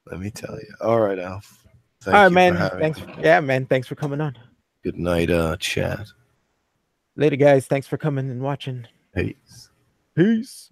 Let me tell you. All right, Alf. All right, man. Thanks. Yeah, man. Thanks for coming on. Good night, chat. Later, guys. Thanks for coming and watching. Peace. Peace.